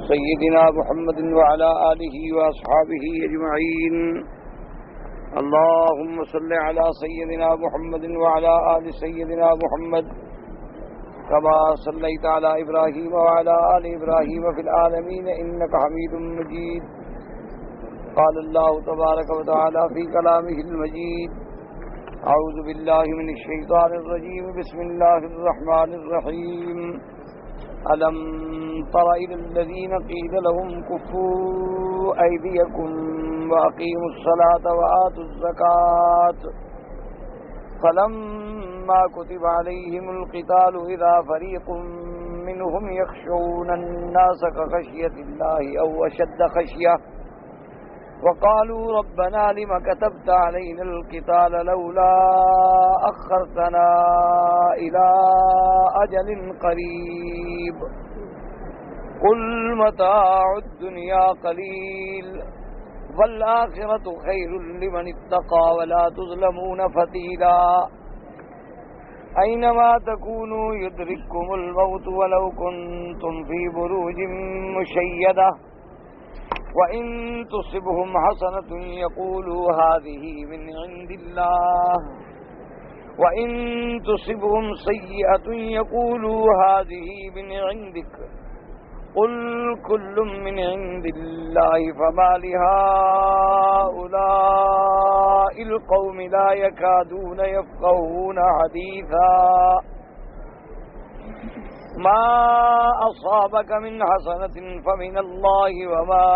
سيدنا محمد وعلى آله وأصحابه أجمعين. اللهم صل على سيدنا محمد وعلى آل سيدنا محمد كما صليت على إبراهيم وعلى آل إبراهيم في العالمين إنك حميد مجيد. قال الله تبارك وتعالى في كلامه المجيد: أعوذ بالله من الشيطان الرجيم. بسم الله الرحمن الرحيم. ألم تر إلى الذين قيل لهم كفوا أيديكم وأقيموا الصلاة وآتوا الزكاة فلما كتب عليهم القتال إذا فريق منهم يخشون الناس كخشية الله أو أشد خشية وقالوا ربنا لم كتبت علينا القتال لولا أخرتنا إلى أجل قريب قل متاع الدنيا قليل والآخرة خير لمن اتقى ولا تظلمون فتيلا أينما تكونوا يدرككم الموت ولو كنتم في بروج مشيدة وَإِن تُصِبْهُمْ حَسَنَةٌ يَقُولُوا هَذِهِ مِنْ عِنْدِ اللَّهِ وَإِن تُصِبْهُمْ سَيِّئَةٌ يَقُولُوا هَذِهِ مِنْ عِنْدِكَ قُلْ كُلٌّ مِنْ عِنْدِ اللَّهِ فَمَا لِهَؤُلَاءِ الْقَوْمِ لَا يَكَادُونَ يَفْقَهُونَ حَدِيثًا ما أصابك من حسنة فمن الله وما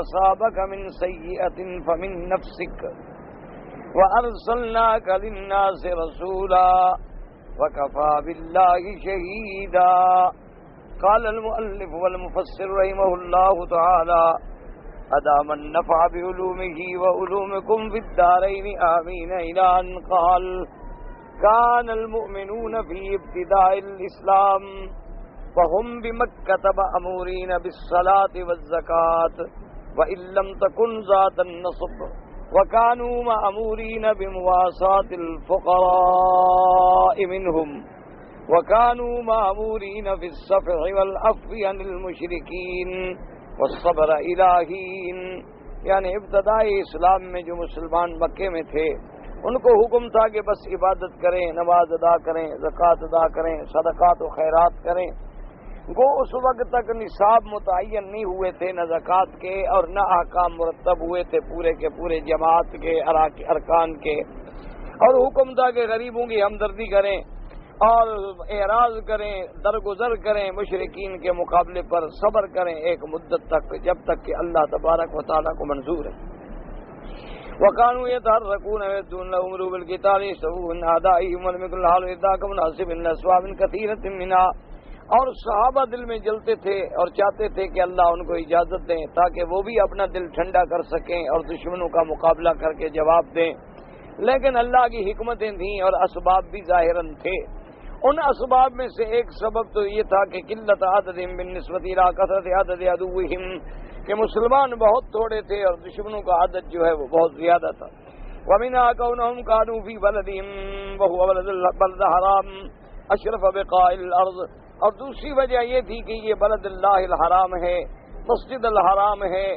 أصابك من سيئة فمن نفسك وأرسلناك للناس رسولا وكفى بالله شهيدا. قال المؤلف والمفسر رحمه الله تعالى: أدام النفع بعلومه وعلومكم في الدارين آمين. إلى أن قال: كان المؤمنون في ابتداء الإسلام وهم بمكة مأمورين بالصلاة والزكاة وإن لم تكن ذات النصب وكانوا مأمورين بمواساة الفقراء منهم وكانوا مأمورين في الصفح والعفو عن المشركين والصبر إلهين. یعنی ابتدائی اسلام میں جو مسلمان مکے میں تھے ان کو حکم تھا کہ بس عبادت کریں، نماز ادا کریں، زکوٰۃ ادا کریں، صدقات و خیرات کریں. گو اس وقت تک نصاب متعین نہیں ہوئے تھے، نہ زکوٰۃ کے اور نہ احکام مرتب ہوئے تھے پورے کے پورے جماعت کے ارکان کے. اور حکم تھا کہ غریبوں کی ہمدردی کریں اور اعراض کریں، درگزر کریں، مشرکین کے مقابلے پر صبر کریں ایک مدت تک، جب تک کہ اللہ تبارک و تعالیٰ کو منظور ہے. وَكَانُوا يَتَحَرَّكُونَ وَيَدُّونَ لَهُمْ رُوبَ الْقِتَالِ يَشْتَرُونَ مِنْ أَعْدَائِهِمْ وَلَمْ يَكُنْ الْحَالُ إِذَاكَ مُنَاسِبٍ لِّأَصْوَابٍ كَثِيرَةٍ مِنْهَا. اور صحابہ دل میں جلتے تھے اور چاہتے تھے کہ اللہ ان کو اجازت دیں تاکہ وہ بھی اپنا دل ٹھنڈا کر سکیں اور دشمنوں کا مقابلہ کر کے جواب دیں. لیکن اللہ کی حکمتیں تھیں اور اسباب بھی ظاہراً تھے. ان اسباب میں سے ایک سبب تو یہ تھا کہ قلت عددہم بالنسبۃ الی کثرۃ عدد عدوہم، کہ مسلمان بہت تھوڑے تھے اور دشمنوں کا عدد جو ہے وہ بہت زیادہ تھا. ومنها كونهم كانوا في بلدهم وهو بلد الحرام اشرف بقاع الارض. اور دوسری وجہ یہ تھی کہ یہ بلد اللہ الحرام ہے، مسجد الحرام ہے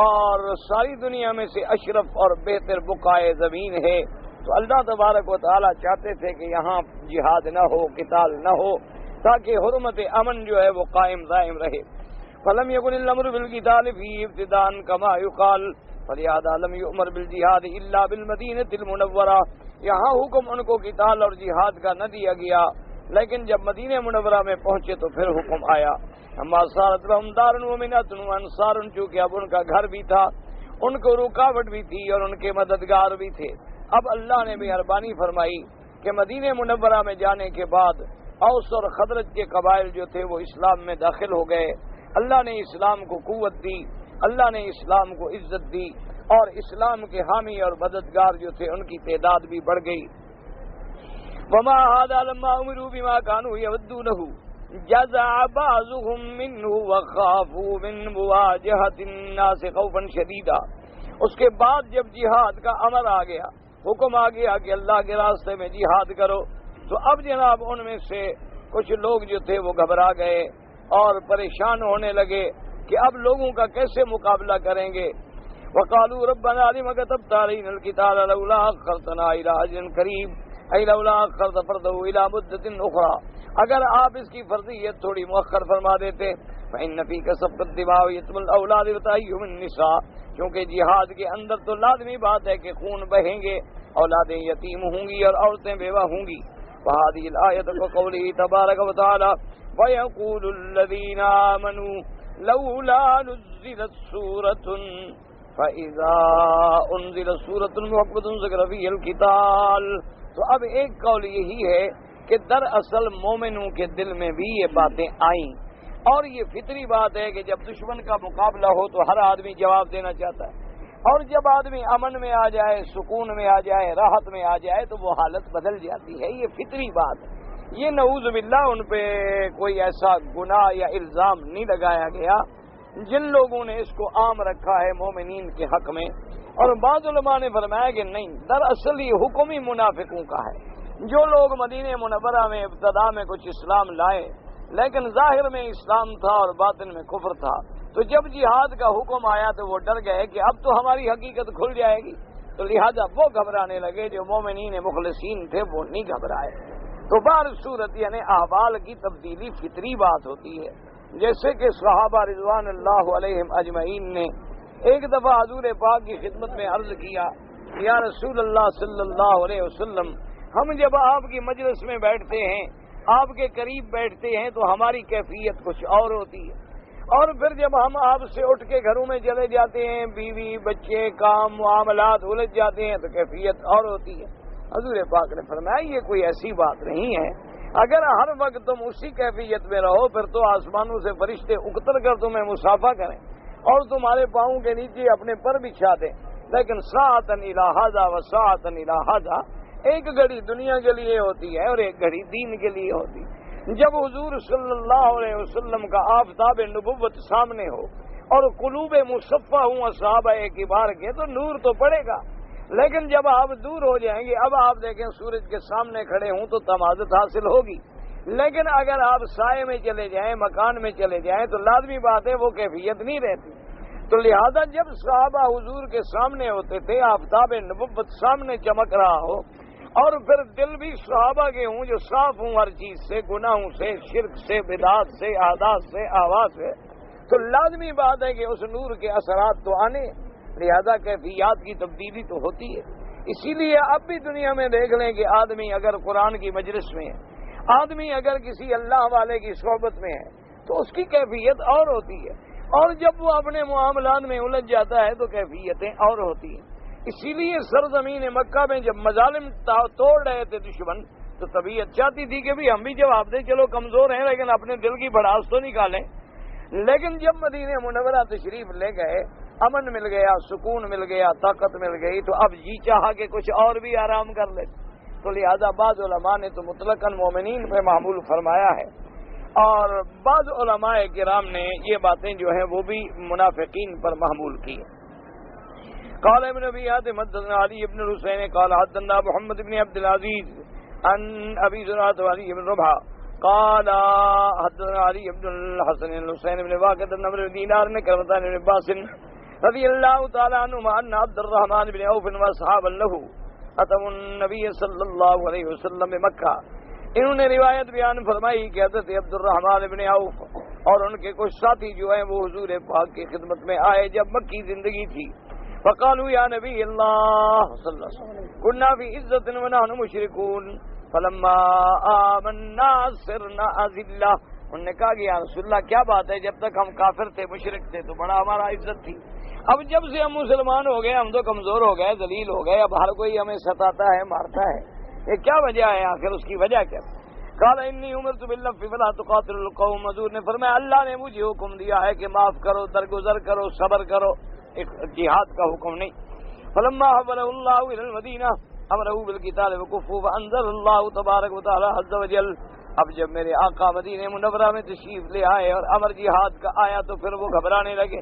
اور ساری دنیا میں سے اشرف اور بہتر بقاع زمین ہے. تو اللہ تبارک و تعالیٰ چاہتے تھے کہ یہاں جہاد نہ ہو، قتال نہ ہو، تاکہ حرمت امن جو ہے وہ قائم دائم رہے. فلم يكن الامر بالقتال في ابتداء كما يقال فلهذا لم يؤمر بالجهاد الا بالمدينه المنوره. یہاں حکم ان کو قتال اور جہاد کا نہ دیا گیا، لیکن جب مدینہ منورہ میں پہنچے تو پھر حکم آیا. اما صارت لهم دار ومنة وانصار، چونکہ اب ان کا گھر بھی تھا، ان کو رکاوٹ بھی تھی اور ان کے مددگار بھی تھے. اب اللہ نے مہربانی فرمائی کہ مدینہ منورہ میں جانے کے بعد اوس اور خزرج کے قبائل جو تھے وہ اسلام میں داخل ہو گئے. اللہ نے اسلام کو قوت دی، اللہ نے اسلام کو عزت دی اور اسلام کے حامی اور مددگار جو تھے ان کی تعداد بھی بڑھ گئی. وما هذا لما امروا بما كانوا يودونه جزع بعضهم منه وخافوا من مواجهة الناس خوفا شديدا. اس کے بعد جب جہاد کا امر آ گیا، حکم آ گیا کہ اللہ کے راستے میں جہاد کرو، تو اب جناب ان میں سے کچھ لوگ جو تھے وہ گھبرا گئے اور پریشان ہونے لگے کہ اب لوگوں کا کیسے مقابلہ کریں گے. وقالوا ربنا لم كتبت علينا القتال لولا أخرتنا إلى أجل قريب أي لولا أخرت فرضه إلى مدة أخرى. اگر آپ اس کی فرضیت تھوڑی مؤخر فرما دیتے. فإن فيك سفك الدماء ويتم الأولاد وتهيم النساء، کیونکہ جہاد کے اندر تو لازمی بات ہے کہ خون بہیں گے، اولادیں یتیم ہوں گی اور عورتیں بیوہ ہوں گی. وهذه الآية كقوله تبارك وتعالى ويقول الذين آمنوا لولا نزلت سورة فإذا أنزلت سورة محكمة ذكر فيها القتال. تو اب ایک قول یہی ہے کہ دراصل مومنوں کے دل میں بھی یہ باتیں آئیں، اور یہ فطری بات ہے کہ جب دشمن کا مقابلہ ہو تو ہر آدمی جواب دینا چاہتا ہے، اور جب آدمی امن میں آ جائے، سکون میں آ جائے، راحت میں آ جائے تو وہ حالت بدل جاتی ہے. یہ فطری بات ہے. یہ نعوذ باللہ ان پہ کوئی ایسا گناہ یا الزام نہیں لگایا گیا جن لوگوں نے اس کو عام رکھا ہے مومنین کے حق میں. اور بعض علماء نے فرمایا کہ نہیں، دراصل یہ حکم ہی منافقوں کا ہے. جو لوگ مدینہ منورہ میں ابتدا میں کچھ اسلام لائے لیکن ظاہر میں اسلام تھا اور باطن میں کفر تھا، تو جب جہاد کا حکم آیا تو وہ ڈر گئے کہ اب تو ہماری حقیقت کھل جائے گی، تو لہذا وہ گھبرانے لگے. جو مومنین مخلصین تھے وہ نہیں گھبرائے. تو بہر صورت یعنی احوال کی تبدیلی فطری بات ہوتی ہے. جیسے کہ صحابہ رضوان اللہ علیہم اجمعین نے ایک دفعہ حضور پاک کی خدمت میں عرض کیا، یا رسول اللہ صلی اللہ علیہ وسلم، ہم جب آپ کی مجلس میں بیٹھتے ہیں، آپ کے قریب بیٹھتے ہیں تو ہماری کیفیت کچھ اور ہوتی ہے، اور پھر جب ہم آپ سے اٹھ کے گھروں میں چلے جاتے ہیں، بیوی بچے کام معاملات الجھ جاتے ہیں تو کیفیت اور ہوتی ہے. حضور پاک نے فرمایا یہ کوئی ایسی بات نہیں ہے. اگر ہر وقت تم اسی کیفیت میں رہو پھر تو آسمانوں سے فرشتے اتر کر تمہیں مصافحہ کریں اور تمہارے پاؤں کے نیچے اپنے پر بچھا دیں. لیکن ساعتن الی ھذا و ساعتن الی ھذا، ایک گھڑی دنیا کے لیے ہوتی ہے اور ایک گھڑی دین کے لیے ہوتی ہے. جب حضور صلی اللہ علیہ وسلم کا آفتاب نبوت سامنے ہو اور قلوب مصفہ ہوں صحابہ کبار کے تو نور تو پڑے گا، لیکن جب آپ دور ہو جائیں گے، اب آپ دیکھیں سورج کے سامنے کھڑے ہوں تو تمازت حاصل ہوگی، لیکن اگر آپ سائے میں چلے جائیں، مکان میں چلے جائیں تو لازمی بات ہے وہ کیفیت نہیں رہتی. تو لہذا جب صحابہ حضور کے سامنے ہوتے تھے، آفتاب نبوت سامنے چمک رہا ہو اور پھر دل بھی صحابہ کے ہوں جو صاف ہوں ہر چیز سے، گناہوں سے، شرک سے، بدعات سے، عادات سے، آواز سے، تو لازمی بات ہے کہ اس نور کے اثرات تو آنے، لہذا کیفیات کی تبدیلی تو ہوتی ہے. اسی لیے اب بھی دنیا میں دیکھ لیں کہ آدمی اگر قرآن کی مجلس میں ہے، آدمی اگر کسی اللہ والے کی صحبت میں ہے تو اس کی کیفیت اور ہوتی ہے، اور جب وہ اپنے معاملات میں الجھ جاتا ہے تو کیفیتیں اور ہوتی ہیں. اسی لیے سرزمین مکہ میں جب مظالم توڑ رہے تھے دشمن تو طبیعت چاہتی تھی کہ بھی ہم بھی جواب دیں، چلو کمزور ہیں لیکن اپنے دل کی بڑھاس تو نکالیں. لیکن جب مدینہ منورہ تشریف لے گئے، امن مل گیا، سکون مل گیا، طاقت مل گئی، تو اب جی چاہا کہ کچھ اور بھی آرام کر لے. تو لہذا بعض علماء نے تو مطلقاً مومنین پہ معمول فرمایا ہے، اور بعض علماء کرام نے یہ باتیں جو ہیں وہ بھی منافقین پر معمول کی. قال ابن ابي حاتم حدثنا علي بن الحسين قال حدثنا محمد بن عبد العزيز عن ابي زرعه وعلي بن رباح قال حدثنا علي بن الحسن الحسين بن واقد بن عمرو بن دينار نے کرتا ابن عباس رضی اللہ تعالی عنہما ان عبد الرحمن بن عوف واصحاب له اتوا النبي صلی اللہ علیہ وسلم مکہ. انہوں نے روایت بیان فرمائی کہ حضرت عبد الرحمن بن عوف اور ان کے کچھ ساتھی جو ہیں وہ حضور پاک کی خدمت میں آئے جب مکی زندگی تھی. فقالوا یا نبی اللہ صلی اللہ علیہ وسلم كنا في عزت ونحن مشركون فلما آمنا صرنا اذلہ. انہوں نے کہا کہ یا رسول اللہ کیا بات ہے، جب تک ہم کافر تھے، مشرک تھے تو بڑا ہمارا عزت تھی، اب جب سے ہم مسلمان ہو گئے ہم تو کمزور ہو گئے، ذلیل ہو گئے، اب ہر کوئی ہمیں ستاتا ہے، مارتا ہے. یہ کیا وجہ ہے آخر، اس کی وجہ کیا؟ قال انی امرت بالعفو فلا تقاتل القوم. حضور نے فرمایا اللہ نے مجھے حکم دیا ہے کہ معاف کرو، درگزر کرو، صبر کرو، ایک جہاد کا حکم نہیں. فلما حوله الله الى المدینہ امرہ بالقتال وکفوا فانزل اللہ تبارک وتعالی عز وجل. اب جب میرے آقا مدینہ منورہ میں تشریف لے آئے اور امر جہاد کا آیا تو پھر وہ گھبرانے لگے.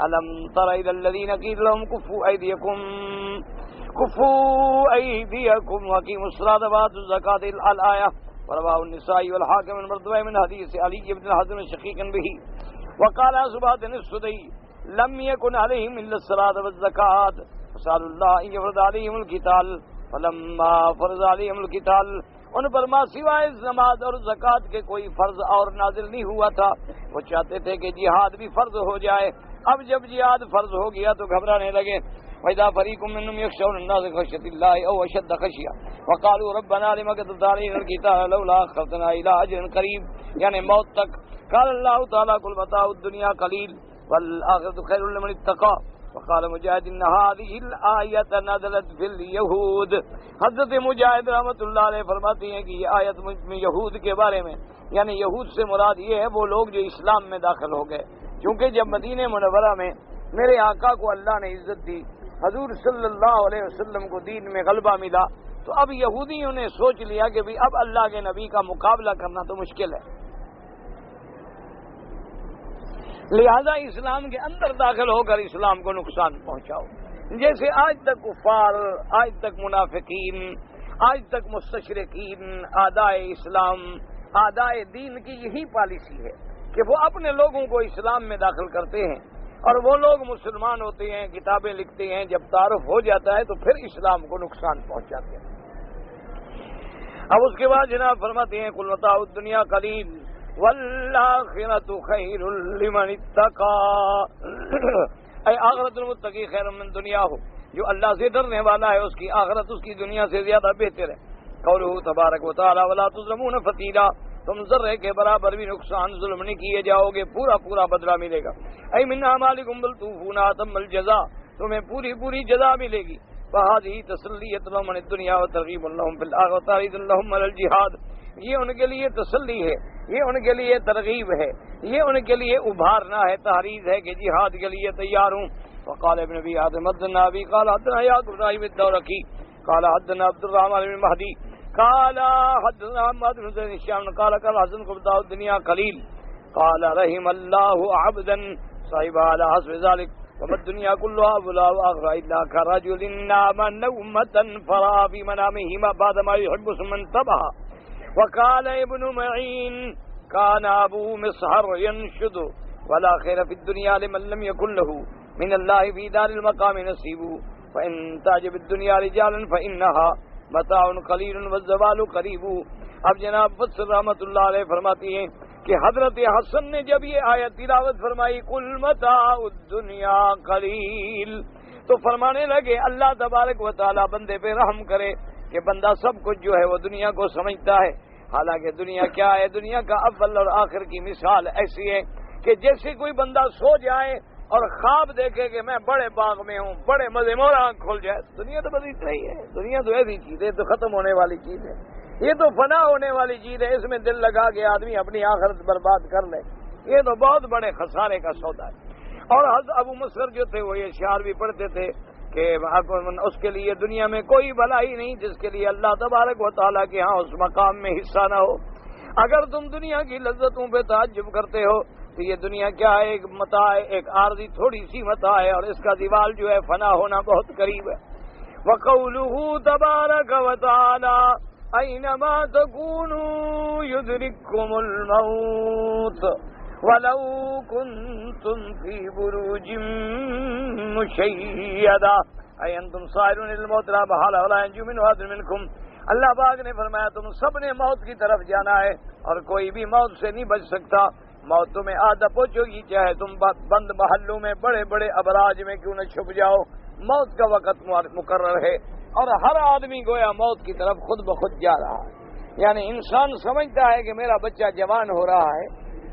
الم تر الی الذین قیل لهم کفوا ایدیکم واقیموا الصلاۃ وآتوا الزکاۃ الآیہ رواه النسائی والحاکم من مردوی من حدیث علی بن الحسن شقیقا به وقال سبحان السدی لم يكن عليهم الا الصلاۃ والزکاۃ فسأل الله ان يفرض عليهم القتال فلما فرض عليهم القتال ان پر ما سوائے نماز اور زکوٰۃ کے کوئی فرض اور نازل نہیں ہوا تھا، وہ چاہتے تھے کہ جہاد بھی فرض ہو جائے، اب جب جہاد فرض ہو گیا تو گھبرانے لگے۔ وَإِذَا فَرِيقٌ مِّنْهُمْ يَخْشَوْنَ النَّاسَ خَشْيَةَ اللَّهِ أَوْ أَشَدَّ خَشْيَةً وَقَالُوا رَبَّنَا لِمَ كَتَبْتَ عَلَيْنَا الْقِتَالَ لَوْلَا أَخَّرْتَنَا إِلَىٰ أَجَلٍ قَرِيبٍ، یعنی موت تک۔ قال اللہ تعالیٰ قُلْ مَتَاعُ الدُّنْيَا قَلِيلٌ وَالْآخِرَةُ خَيْرٌ لِّمَنِ اتَّقَىٰ وقال مجاہد ان هذه الآیت نزلت فی الیہود۔ حضرت مجاہد رحمۃ اللہ علیہ فرماتی ہیں کہ یہ آیت یہود کے بارے میں، یعنی یہود سے مراد یہ ہے وہ لوگ جو اسلام میں داخل ہو گئے، کیونکہ جب مدینہ منورہ میں میرے آقا کو اللہ نے عزت دی، حضور صلی اللہ علیہ وسلم کو دین میں غلبہ ملا، تو اب یہودیوں نے سوچ لیا کہ بھی اب اللہ کے نبی کا مقابلہ کرنا تو مشکل ہے، لہذا اسلام کے اندر داخل ہو کر اسلام کو نقصان پہنچاؤ۔ جیسے آج تک کفار، آج تک منافقین، آج تک مستشرقین، اعدائے اسلام، اعدائے دین کی یہی پالیسی ہے کہ وہ اپنے لوگوں کو اسلام میں داخل کرتے ہیں اور وہ لوگ مسلمان ہوتے ہیں، کتابیں لکھتے ہیں، جب تعارف ہو جاتا ہے تو پھر اسلام کو نقصان پہنچاتے ہیں۔ اب اس کے بعد جناب فرماتے ہیں قل متاع الدنیا قلیل والآخرۃ خیر لمن اتقیٰ، اے آخرت المتقی خیر من دنیا ہو، جو اللہ سے ڈرنے والا ہے اس کی آخرت اس کی دنیا سے زیادہ بہتر ہے۔ قولہ تبارک و تعالی ولا تظلمون فتیلا، تم ذرے کے برابر بھی نقصان ظلم نہیں کیے جاؤ گے، پورا پورا بدلہ ملے گا۔ اے من اعمالکم بل توفون اتم الجزاء، تمہیں پوری پوری جزا ملے گی۔ فہذہ تسلیۃ لهم من الدنیا وترغیب لهم فی الآخرۃ وتحریض لهم علی الجہاد، یہ ان کے لیے تسلی ہے، یہ ان کے لیے ترغیب ہے، یہ ان کے لیے ابھارنا ہے، تحریض ہے کہ جہاد کے لیے تیار ہوں۔ وقال ابن ابی حاتم حدثنا ابی قال حدثنا یعقوب بن ابراہیم الدورقی قال حدثنا عبد الرحمن بن مہدی قال حدثنا محمد بن زید الشام قال قال حسن کو متاع الدنیا قلیل قال رحم اللہ عبدا صاحب على حسب ذلك وما الدنيا كلها ولا اغرى الا كرجل نام نومة فرأى في منامه ما بعد ما يحب ثم انتبه۔ وقال ابن معین كان ابو مسحر ينشد ولا خير في الدنيا لمن لم يكن له من الله في دار المقام نصيب فإن تعجب الدنيا رجالا فإنها متاع قلیل والزوال قریب۔ اب جناب فصل رحمۃ اللہ علیہ فرماتی ہیں کہ حضرت حسن نے جب یہ آیت تلاوت فرمائی قل متاع الدنیا قلیل، تو فرمانے لگے اللہ تبارک و تعالی بندے پہ رحم کرے کہ بندہ سب کچھ جو ہے وہ دنیا کو سمجھتا ہے، حالانکہ دنیا کیا ہے؟ دنیا کا اول اور آخر کی مثال ایسی ہے کہ جیسے کوئی بندہ سو جائے اور خواب دیکھے کہ میں بڑے باغ میں ہوں، بڑے مزے میں، اور آنکھ کھل جائے، دنیا تو بس اتنا ہی ہے، دنیا تو ایسی چیز ہے، تو ختم ہونے والی چیز ہے، یہ تو فنا ہونے والی چیز ہے، اس میں دل لگا کے آدمی اپنی آخرت برباد کر لے، یہ تو بہت بڑے خسارے کا سودا ہے۔ اور حضرت ابو مسر جو تھے وہ یہ شعر بھی پڑھتے تھے کہ اس کے لیے دنیا میں کوئی بھلائی نہیں جس کے لیے اللہ تبارک و تعالیٰ کے ہاں اس مقام میں حصہ نہ ہو۔ اگر تم دنیا کی لذتوں پہ تعجب کرتے ہو تو یہ دنیا کیا ہے؟ ایک متاع ہے، ایک عارضی تھوڑی سی متاع ہے، اور اس کا زوال جو ہے فنا ہونا بہت قریب ہے۔ وقولہ تبارک و تعالی اینما تکونوا یدرککم الموت ولو کنتم فی بروج مشیدہ ای انتم صائرون الموت لا محالہ ولا ینجو منہ احد منکم۔ اللہ پاک نے فرمایا تم سب نے موت کی طرف جانا ہے اور کوئی بھی موت سے نہیں بچ سکتا، موت تمہیں آدھا پہنچے گی، چاہے تم بند محلوں میں بڑے بڑے ابراج میں کیوں نہ چھپ جاؤ، موت کا وقت مقرر ہے، اور ہر آدمی گویا موت کی طرف خود بخود جا رہا ہے۔ یعنی انسان سمجھتا ہے کہ میرا بچہ جوان ہو رہا ہے،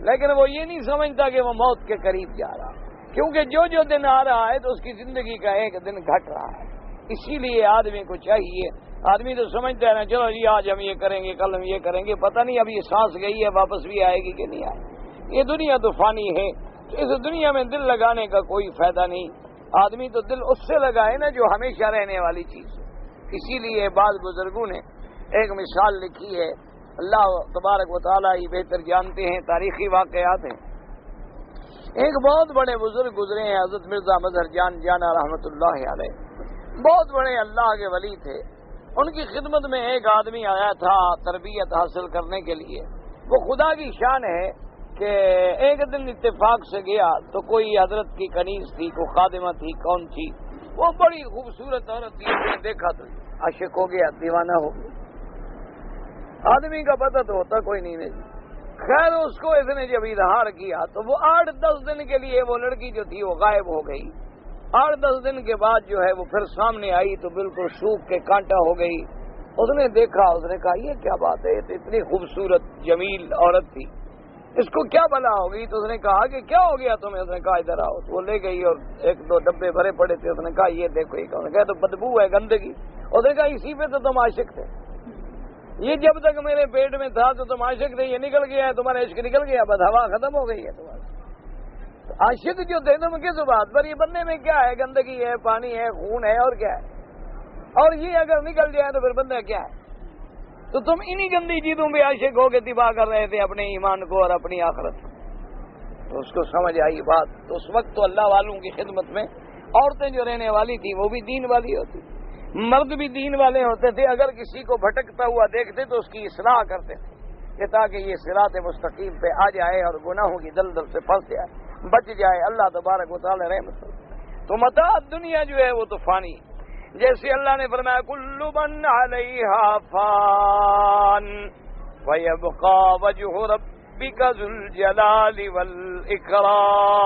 لیکن وہ یہ نہیں سمجھتا کہ وہ موت کے قریب جا رہا ہے، کیونکہ جو جو دن آ رہا ہے تو اس کی زندگی کا ایک دن گھٹ رہا ہے۔ اسی لیے آدمی کو چاہیے، آدمی تو سمجھتا ہے نا چلو جی آج ہم یہ کریں گے، کل ہم یہ کریں گے، پتہ نہیں اب یہ سانس گئی ہے واپس بھی آئے گی کہ نہیں آئے گی، یہ دنیا تو فانی ہے، تو اس دنیا میں دل لگانے کا کوئی فائدہ نہیں، آدمی تو دل اس سے لگائے نا جو ہمیشہ رہنے والی چیز ہے۔ اسی لیے بعض بزرگوں نے ایک مثال لکھی ہے، اللہ تبارک و تعالیٰ ہی بہتر جانتے ہیں، تاریخی واقعات ہیں۔ ایک بہت بڑے بزرگ گزرے ہیں حضرت مرزا مظہر جان جانا رحمۃ اللہ علیہ، بہت بڑے اللہ کے ولی تھے. ان کی خدمت میں ایک آدمی آیا تھا تربیت حاصل کرنے کے لیے. وہ خدا کی شان ہے کہ ایک دن اتفاق سے گیا تو کوئی حضرت کی کنیز تھی، کوئی خادمہ تھی، کون تھی، وہ بڑی خوبصورت عورت تھی. اس نے دیکھا تو عاشق ہو گیا، دیوانہ ہو گیا. آدمی کا پتہ تو ہوتا کوئی نہیں. خیر اس کو اس نے جب اظہار کیا تو وہ 8-10 دن کے لیے وہ لڑکی جو تھی وہ غائب ہو گئی. 8-10 دن کے بعد جو ہے وہ پھر سامنے آئی تو بالکل سوکھ کے کانٹا ہو گئی. اس نے دیکھا، اس نے کہا یہ کیا بات ہے، یہ تو اتنی خوبصورت جمیل عورت تھی، اس کو کیا بلا ہو گئی؟ تو اس نے کہا کہ کیا ہو گیا تمہیں؟ اس نے کہا ادھر آؤ. تو وہ لے گئی اور 1-2 ڈبے بھرے پڑے تھے. اس نے کہا یہ دیکھو. یہ کہا تو بدبو ہے، گندگی. اس نے کہا اسی پہ تو تم عاشق تھے، یہ جب تک میرے پیٹ میں تھا تو تم عاشق تھے، یہ نکل گیا ہے، تمہارا عشق نکل گیا، بس ہوا ختم ہو گئی ہے تمہاری. عاشق جو تھے تم کس بات پر؟ یہ بننے میں کیا ہے؟ گندگی ہے، پانی ہے، خون ہے، اور کیا ہے؟ اور یہ اگر نکل جائے تو پھر بندہ کیا ہے؟ تو تم انہی گندی چیزوں پہ عاشق ہو کے تباہ کر رہے تھے اپنے ایمان کو اور اپنی آخرت. تو اس کو سمجھ آئی بات. تو اس وقت تو اللہ والوں کی خدمت میں عورتیں جو رہنے والی تھی وہ بھی دین والی ہوتی، مرد بھی دین والے ہوتے تھے. اگر کسی کو بھٹکتا ہوا دیکھتے تو اس کی اصلاح کرتے تھے کہ تاکہ یہ صراط مستقیم پہ آ جائے اور گناہوں کی دلدل سے پھنس جائے، بچ جائے. اللہ تبارک و تعالی رحمت. تو متاع دنیا جو ہے وہ تو فانی. جیسے اللہ نے فرمایا کل من علیہا فان ویبقى وجہ ربک ذو الجلال والاکرام.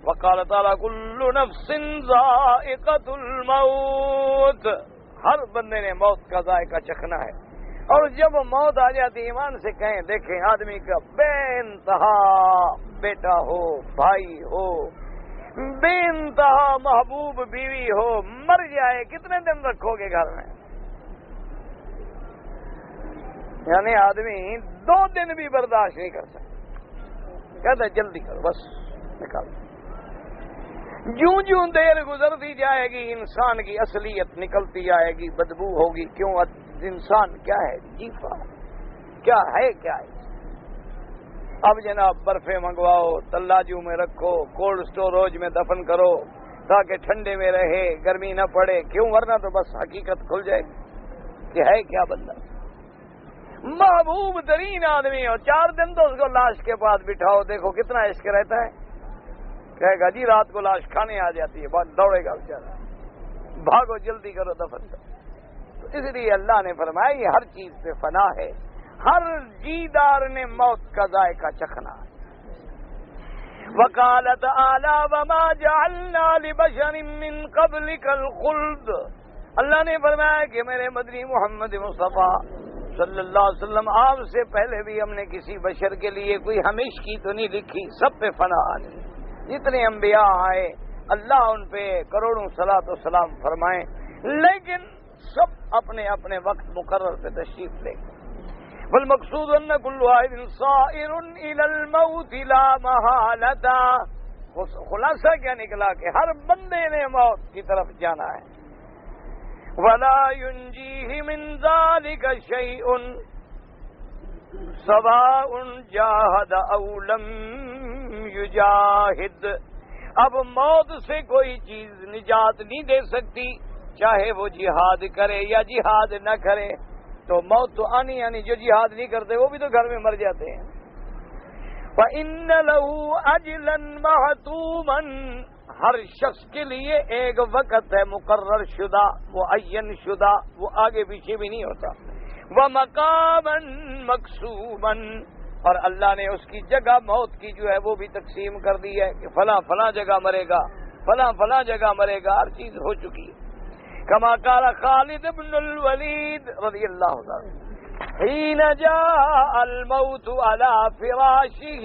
وقال تعالی کل نفس ذائقۃ الموت. ہر بندے نے موت کا ذائقہ چکھنا ہے. اور جب موت آ جاتی ایمان سے کہیں دیکھیں آدمی کا بے انتہا بیٹا ہو، بھائی ہو، بے انتہا محبوب بیوی ہو، مر جائے کتنے دن رکھو گے گھر میں؟ یعنی آدمی 2 دن بھی برداشت نہیں کر سکتا. کہتا ہے جلدی کرو بس نکال. جوں جوں دیر گزرتی جائے گی انسان کی اصلیت نکلتی جائے گی، بدبو ہوگی. کیوں؟ انسان کیا ہے؟ جیفا کیا ہے؟ کیا ہے؟ اب جناب برفیں منگواؤ، تلاجوں میں رکھو، کولڈ اسٹوریج میں دفن کرو تاکہ ٹھنڈے میں رہے، گرمی نہ پڑے. کیوں؟ ورنہ تو بس حقیقت کھل جائے گی کہ ہے کیا بندہ. محبوب ترین آدمی ہو، 4 دن تو اس کو لاش کے پاس بٹھاؤ، دیکھو کتنا عشق رہتا ہے. کہے گا جی رات کو لاش کھانے آ جاتی ہے، بات دوڑے گا بیچارہ، بھاگو جلدی کرو دفن کرو. تو اس لیے اللہ نے فرمایا یہ ہر چیز پہ فنا ہے، ہر جیدار نے موت کا ذائقہ چکھنا ہے. وقال تعالی وما جعلنا لبشر من قبلک الخلد. اللہ نے فرمایا کہ میرے مدنی محمد مصطفیٰ صلی اللہ علیہ وسلم آپ سے پہلے بھی ہم نے کسی بشر کے لیے کوئی ہمیشگی تو نہیں لکھی، سب پہ فنا آنی. جتنے انبیاء آئے اللہ ان پہ کروڑوں صلاۃ و سلام فرمائیں، لیکن سب اپنے اپنے وقت مقرر پہ تشریف لے. والمقصود ان كل واحد صائر الى الموت لا محالۃ. خلاصہ کیا نکلا کہ ہر بندے نے موت کی طرف جانا ہے. ولا ينجيه من ذلك شيء سواء جاهد او لم یجاہد. اب موت سے کوئی چیز نجات نہیں دے سکتی، چاہے وہ جہاد کرے یا جہاد نہ کرے. تو موت تو آنی آنی. جو جہاد نہیں کرتے وہ بھی تو گھر میں مر جاتے ہیں. فَإِنَّ لَهُ أَجْلًا مَحْتُومًا. ہر شخص کے لیے ایک وقت ہے مقرر شدہ، معین شدہ، وہ آگے پیچھے بھی نہیں ہوتا. وَمَقَامًا مَقْسُومًا. اور اللہ نے اس کی جگہ موت کی جو ہے وہ بھی تقسیم کر دی ہے کہ فلاں فلاں جگہ مرے گا، فلاں فلاں جگہ مرے گا. ہر چیز ہو چکی ہے. کما قال خالد بن الولید رضی اللہ عنہ حين جاء الموت على فراشه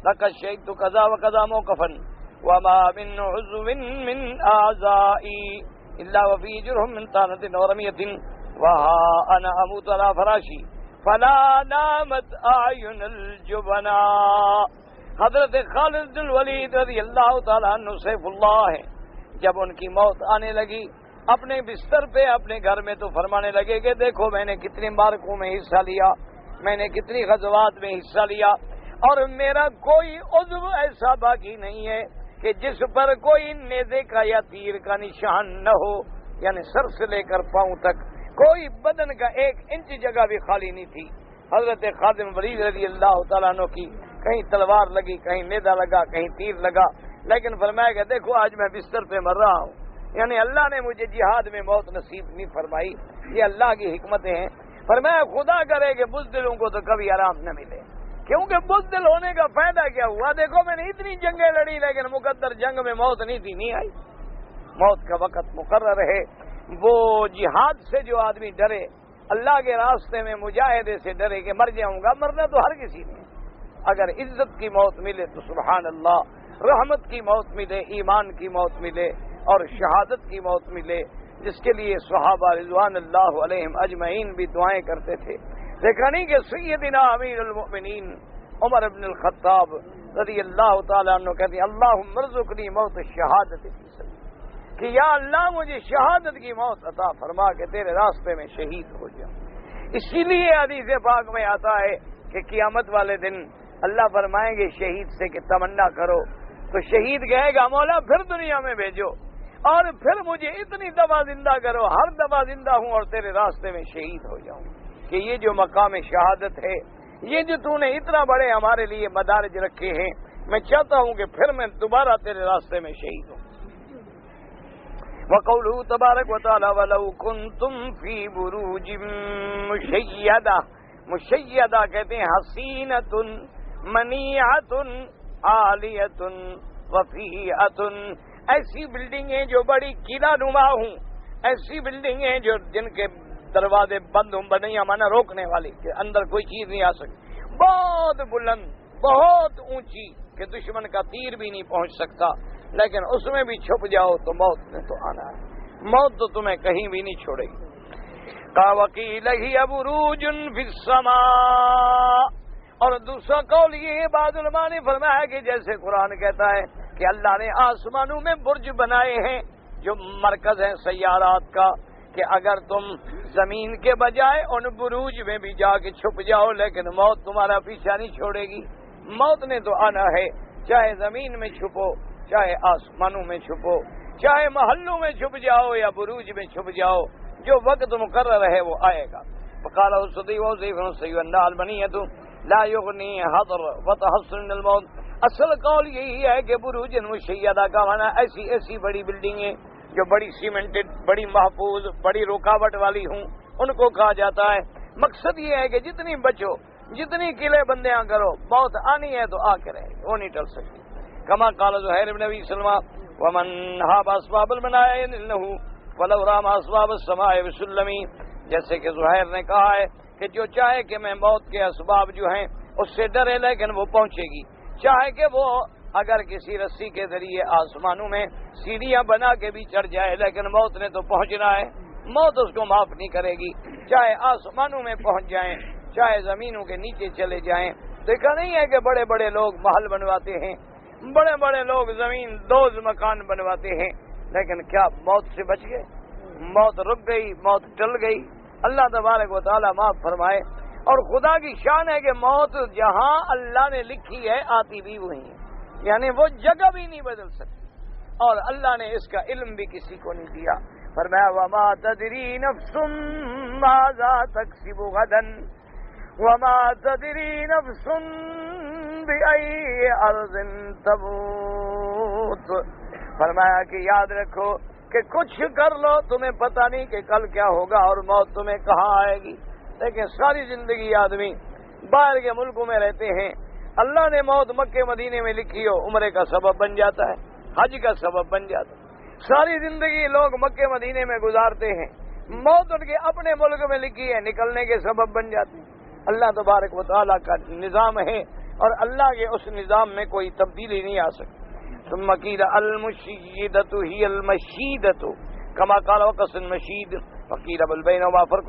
لقد شهدت كذا وكذا موقفا وما من عضو من اعضائي الا وفي جرح من طعنة ورمية وها انا اموت على فراشي فلا نامت اعين الجبناء. حضرت خالد بن الولید رضی اللہ تعالیٰ عنہ سیف اللہ ہے. جب ان کی موت آنے لگی اپنے بستر پہ اپنے گھر میں تو فرمانے لگے کہ دیکھو میں نے کتنی معرکوں میں حصہ لیا، میں نے کتنی غزوات میں حصہ لیا. اور میرا کوئی عضو ایسا باقی نہیں ہے کہ جس پر کوئی نیزے کا یا تیر کا نشان نہ ہو، یعنی سر سے لے کر پاؤں تک کوئی بدن کا 1 انچ جگہ بھی خالی نہیں تھی۔ حضرت خادم ولید رضی اللہ تعالیٰ عنہ کی کہیں تلوار لگی، کہیں نیزہ لگا، کہیں تیر لگا، لیکن فرمایا کہ دیکھو آج میں بستر پہ مر رہا ہوں، یعنی اللہ نے مجھے جہاد میں موت نصیب نہیں فرمائی، یہ اللہ کی حکمتیں ہیں۔ فرمایا خدا کرے کہ بزدلوں کو تو کبھی آرام نہ ملے، کیونکہ بزدل ہونے کا فائدہ کیا ہوا؟ دیکھو میں نے اتنی جنگیں لڑی لیکن مقدر جنگ میں موت نہیں آئی۔ موت کا وقت مقرر ہے۔ وہ جہاد سے جو آدمی ڈرے، اللہ کے راستے میں مجاہدے سے ڈرے کہ مر جاؤں گا، مرنا تو ہر کسی نے، اگر عزت کی موت ملے تو سبحان اللہ، رحمت کی موت ملے، ایمان کی موت ملے اور شہادت کی موت ملے، جس کے لیے صحابہ رضوان اللہ علیہم اجمعین بھی دعائیں کرتے تھے۔ دیکھا نہیں کہ سیدنا امیر المؤمنین عمر بن الخطاب رضی اللہ تعالیٰ عنہ کہتے ہیں اللہم ارزقنی موت الشہادت فی سبیلک، کہ یا اللہ مجھے شہادت کی موت عطا فرما کہ تیرے راستے میں شہید ہو جاؤں۔ اسی لیے حدیث پاک میں آتا ہے کہ قیامت والے دن اللہ فرمائیں گے شہید سے کہ تمنا کرو، تو شہید کہے گا مولا پھر دنیا میں بھیجو اور پھر مجھے اتنی دفعہ زندہ کرو، ہر دفعہ زندہ ہوں اور تیرے راستے میں شہید ہو جاؤں، کہ یہ جو مقام شہادت ہے، یہ جو تو نے اتنا بڑے ہمارے لیے مدارج رکھے ہیں، میں چاہتا ہوں کہ پھر میں دوبارہ تیرے راستے میں شہید ہوں۔ وَقَوْلُهُ تَبَارَكَ وَتَعَالَى وَلَوْ كُنْتُمْ فِي بُرُوجٍ مُشَيَّدَةٍ، مشیدہ کہتے ہیں حسینۃ منیعۃ عالیۃ وفیعۃ، ایسی بلڈنگیں جو بڑی قلعہ نما ہوں، ایسی بلڈنگیں جو جن کے دروازے بند ہوں، بنیا مانا روکنے والی کہ اندر کوئی چیز نہیں آ سکتی، بہت بلند، بہت اونچی کہ دشمن کا تیر بھی نہیں پہنچ سکتا، لیکن اس میں بھی چھپ جاؤ تو موت نے تو آنا ہے، موت تو تمہیں کہیں بھی نہیں چھوڑے گی۔ وَقِيلَ هِيَ بُرُوجٌ فِي السَّمَاءِ، اور دوسرا قول یہ ہے، بعض علماء نے فرمایا کہ جیسے قرآن کہتا ہے کہ اللہ نے آسمانوں میں برج بنائے ہیں جو مرکز ہیں سیارات کا، کہ اگر تم زمین کے بجائے ان بروج میں بھی جا کے چھپ جاؤ لیکن موت تمہارا پیچھا نہیں چھوڑے گی، موت نے تو آنا ہے، چاہے زمین میں چھپو، چاہے آسمانوں میں چھپو، چاہے محلوں میں چھپ جاؤ یا بروج میں چھپ جاؤ، جو وقت مقرر ہے وہ آئے گا۔ فقال الصدیق المنیۃ لا یغنی حضر وتحسن الموت، اصل قول یہی ہے کہ بروج مشیدہ کا معنی ایسی بڑی بلڈنگیں جو بڑی سیمنٹڈ، بڑی محفوظ، بڑی رکاوٹ والی ہوں، ان کو کہا جاتا ہے۔ مقصد یہ ہے کہ جتنی بچو، جتنی قلعے بندیاں کرو، موت آنی ہے تو آ کے رہے گی، وہ نہیں ٹل سکتی۔ کما قال زہیر بن ابی سلمہ ومن ہاب اسباب المنایا انه ولو رام اسباب السماء بسلم، جیسے کہ زہیر نے کہا ہے کہ جو چاہے کہ میں موت کے اسباب جو ہیں اس سے ڈرے لیکن وہ پہنچے گی، چاہے کہ وہ اگر کسی رسی کے ذریعے آسمانوں میں سیڑھیاں بنا کے بھی چڑھ جائے لیکن موت نے تو پہنچنا ہے، موت اس کو معاف نہیں کرے گی، چاہے آسمانوں میں پہنچ جائیں چاہے زمینوں کے نیچے چلے جائیں۔ دیکھا نہیں ہے کہ بڑے بڑے لوگ محل بنواتے ہیں، بڑے بڑے لوگ زمین دوز مکان بنواتے ہیں، لیکن کیا موت سے بچ گئے؟ موت رک گئی، موت ٹل گئی۔ اللہ تبارک و تعالیٰ معاف فرمائے۔ اور خدا کی شان ہے کہ موت جہاں اللہ نے لکھی ہے آتی بھی وہی ہے، یعنی وہ جگہ بھی نہیں بدل سکتی، اور اللہ نے اس کا علم بھی کسی کو نہیں دیا۔ فرمایا وما تدری نفس ماذا تکسب غدا وما تدری نفس بأي أرض تموت، فرمایا کہ یاد رکھو کہ کچھ کر لو، تمہیں پتہ نہیں کہ کل کیا ہوگا اور موت تمہیں کہاں آئے گی۔ لیکن ساری زندگی آدمی باہر کے ملکوں میں رہتے ہیں، اللہ نے موت مکے مدینے میں لکھی ہو، عمرے کا سبب بن جاتا ہے، حج کا سبب بن جاتا ہے۔ ساری زندگی لوگ مکے مدینے میں گزارتے ہیں، موت ان کے اپنے ملک میں لکھی ہے، نکلنے کے سبب بن جاتے ہیں۔ اللہ تبارک و تعالیٰ کا نظام ہے اور اللہ کے اس نظام میں کوئی تبدیلی نہیں آ سکتی۔ ثم قیل المشیدۃ ہی المشیدۃ کما قال وقص المشید وقیل بل بینہما فرق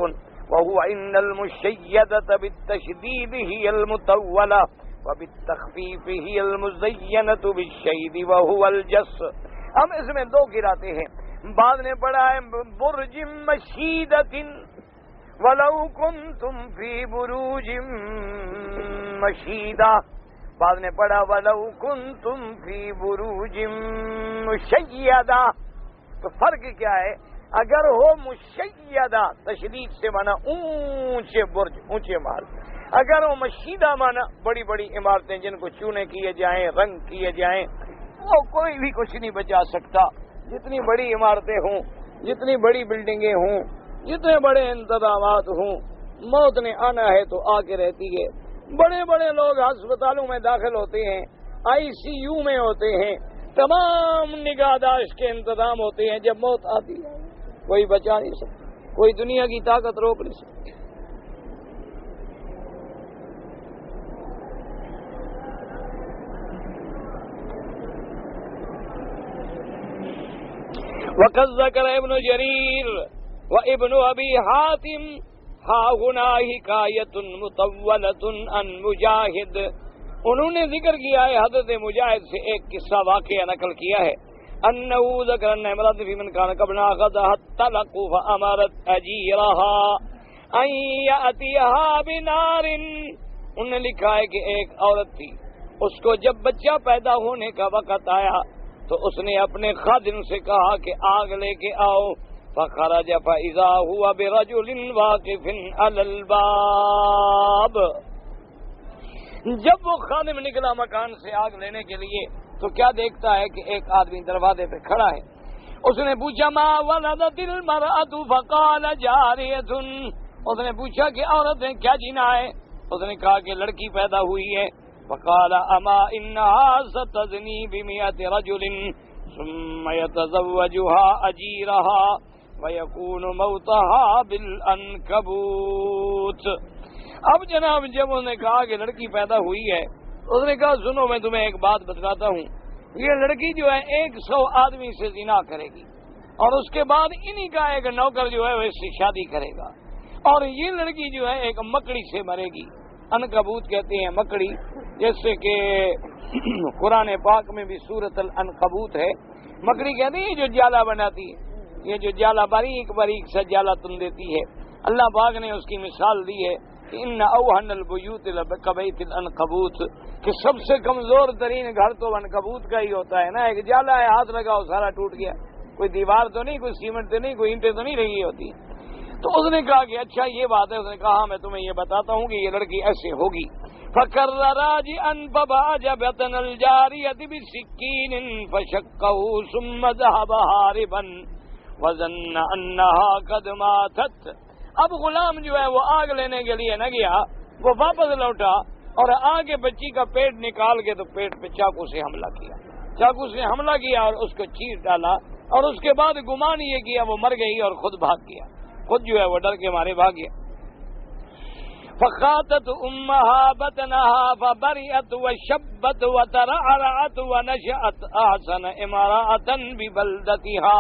وهو ان المشیدۃ بالتشدید ہی المطولہ وبالتخفیف ہی المزینۃ بالشید وهو الجس۔ ہم اس میں دو گراتے ہیں، بعد نے پڑھا ہے برج مشیدۃ ولو کنتم فی بروج مشیدہ، بعد نے پڑھا وَلَوْ كُنْتُمْ فِي بُرُوجٍ مُشَيَّدَةٍ، تو فرق کیا ہے؟ اگر ہو مشیدہ تشدید سے مانا اونچے برج، اونچے محل، اگر ہو مشیدہ مانا بڑی بڑی عمارتیں جن کو چونے کیے جائیں، رنگ کیے جائیں، وہ کوئی بھی کچھ نہیں بچا سکتا. جتنی بڑی عمارتیں ہوں، جتنی بڑی بلڈنگیں ہوں، جتنے بڑے انتظامات ہوں، موت نے آنا ہے تو آ کے رہتی ہے. بڑے بڑے لوگ ہسپتالوں میں داخل ہوتے ہیں، ICU میں ہوتے ہیں، تمام نگہداشت کے انتظام ہوتے ہیں. جب موت آتی ہے کوئی بچا نہیں سکتا، کوئی دنیا کی طاقت روک نہیں سکتی. وقد ذکر ابن جریر و ابن ابی حاتم ہا ہنا حکایت مطولۃ عن مجاہد. انہوں نے ذکر کیا ہے حضرت مجاہد سے ایک قصہ واقعہ نقل کیا ہے. انه ذکر ان امرأة في من كان قبلنا اخذها الطلق فامرت اجيرها ان ياتيها بنار. انہوں نے لکھا ہے کہ ایک عورت تھی، اس کو جب بچہ پیدا ہونے کا وقت آیا تو اس نے اپنے خادم سے کہا کہ آگ لے کے آؤ. فخرج فاذا هو برجل واقف على الباب. جب وہ خادم نکلا مکان سے آگ لینے کے لیے تو کیا دیکھتا ہے کہ ایک آدمی دروازے پہ کھڑا ہے. اس نے پوچھا ما ولدت المرأة فقال جاریۃ. اس نے پوچھا کہ عورت نے کیا جینا ہے؟ اس نے کہا کہ لڑکی پیدا ہوئی ہے. فقال اما انها ستزنی بمئة رجل ثم يتزوجها اجیرها ويكون موتها بالعنکبوت. اب جناب جب انہوں نے کہا کہ لڑکی پیدا ہوئی ہے، اس نے کہا سنو میں تمہیں ایک بات بتلاتا ہوں، یہ لڑکی جو ہے 100 آدمی سے زنا کرے گی اور اس کے بعد انہی کا ایک نوکر جو ہے وہ اس سے شادی کرے گا، اور یہ لڑکی جو ہے ایک مکڑی سے مرے گی. عنکبوت کہتے ہیں مکڑی، جیسے کہ قرآن پاک میں بھی سورۃ العنکبوت ہے. مکڑی کہتے ہیں جو جالا بناتی ہے، یہ جو جالا باریک باریک سا جالا تم دیتی ہے. اللہ پاک نے اس کی مثال دی ہے ان اوہن البیوت لبیت العنکبوت، کہ سب سے کمزور ترین گھر تو عنکبوت کا ہی ہوتا ہے نا. ایک جالا ہے، ہاتھ لگاؤ سارا ٹوٹ گیا، کوئی دیوار تو نہیں، کوئی سیمنٹ تو نہیں، کوئی اینٹیں تو نہیں لگی ہوتی. تو اس نے کہا کہ اچھا یہ بات ہے. اس نے کہا ہاں میں تمہیں یہ بتاتا ہوں کہ یہ لڑکی ایسے ہوگی. فکر راجعا فباج بطن الجاریۃ بسکین فشقہ ثم ذهب ہاربا وظن انها قد ماتت. اب غلام جو ہے وہ آگ لینے کے لیے نہ گیا، وہ واپس لوٹا اور آگے بچی کا پیٹ نکال کے تو پیٹ پہ چاقو سے حملہ کیا، چاقو سے حملہ کیا اور اس کو چیر ڈالا، اور اس کے بعد گمان یہ کیا وہ مر گئی اور خود بھاگ گیا، خود جو ہے وہ ڈر کے مارے بھاگ گیا. فخاتت امها بطنها فبرئت وشبت وترعرعت ونشأت احسن امرأة ببلدتها.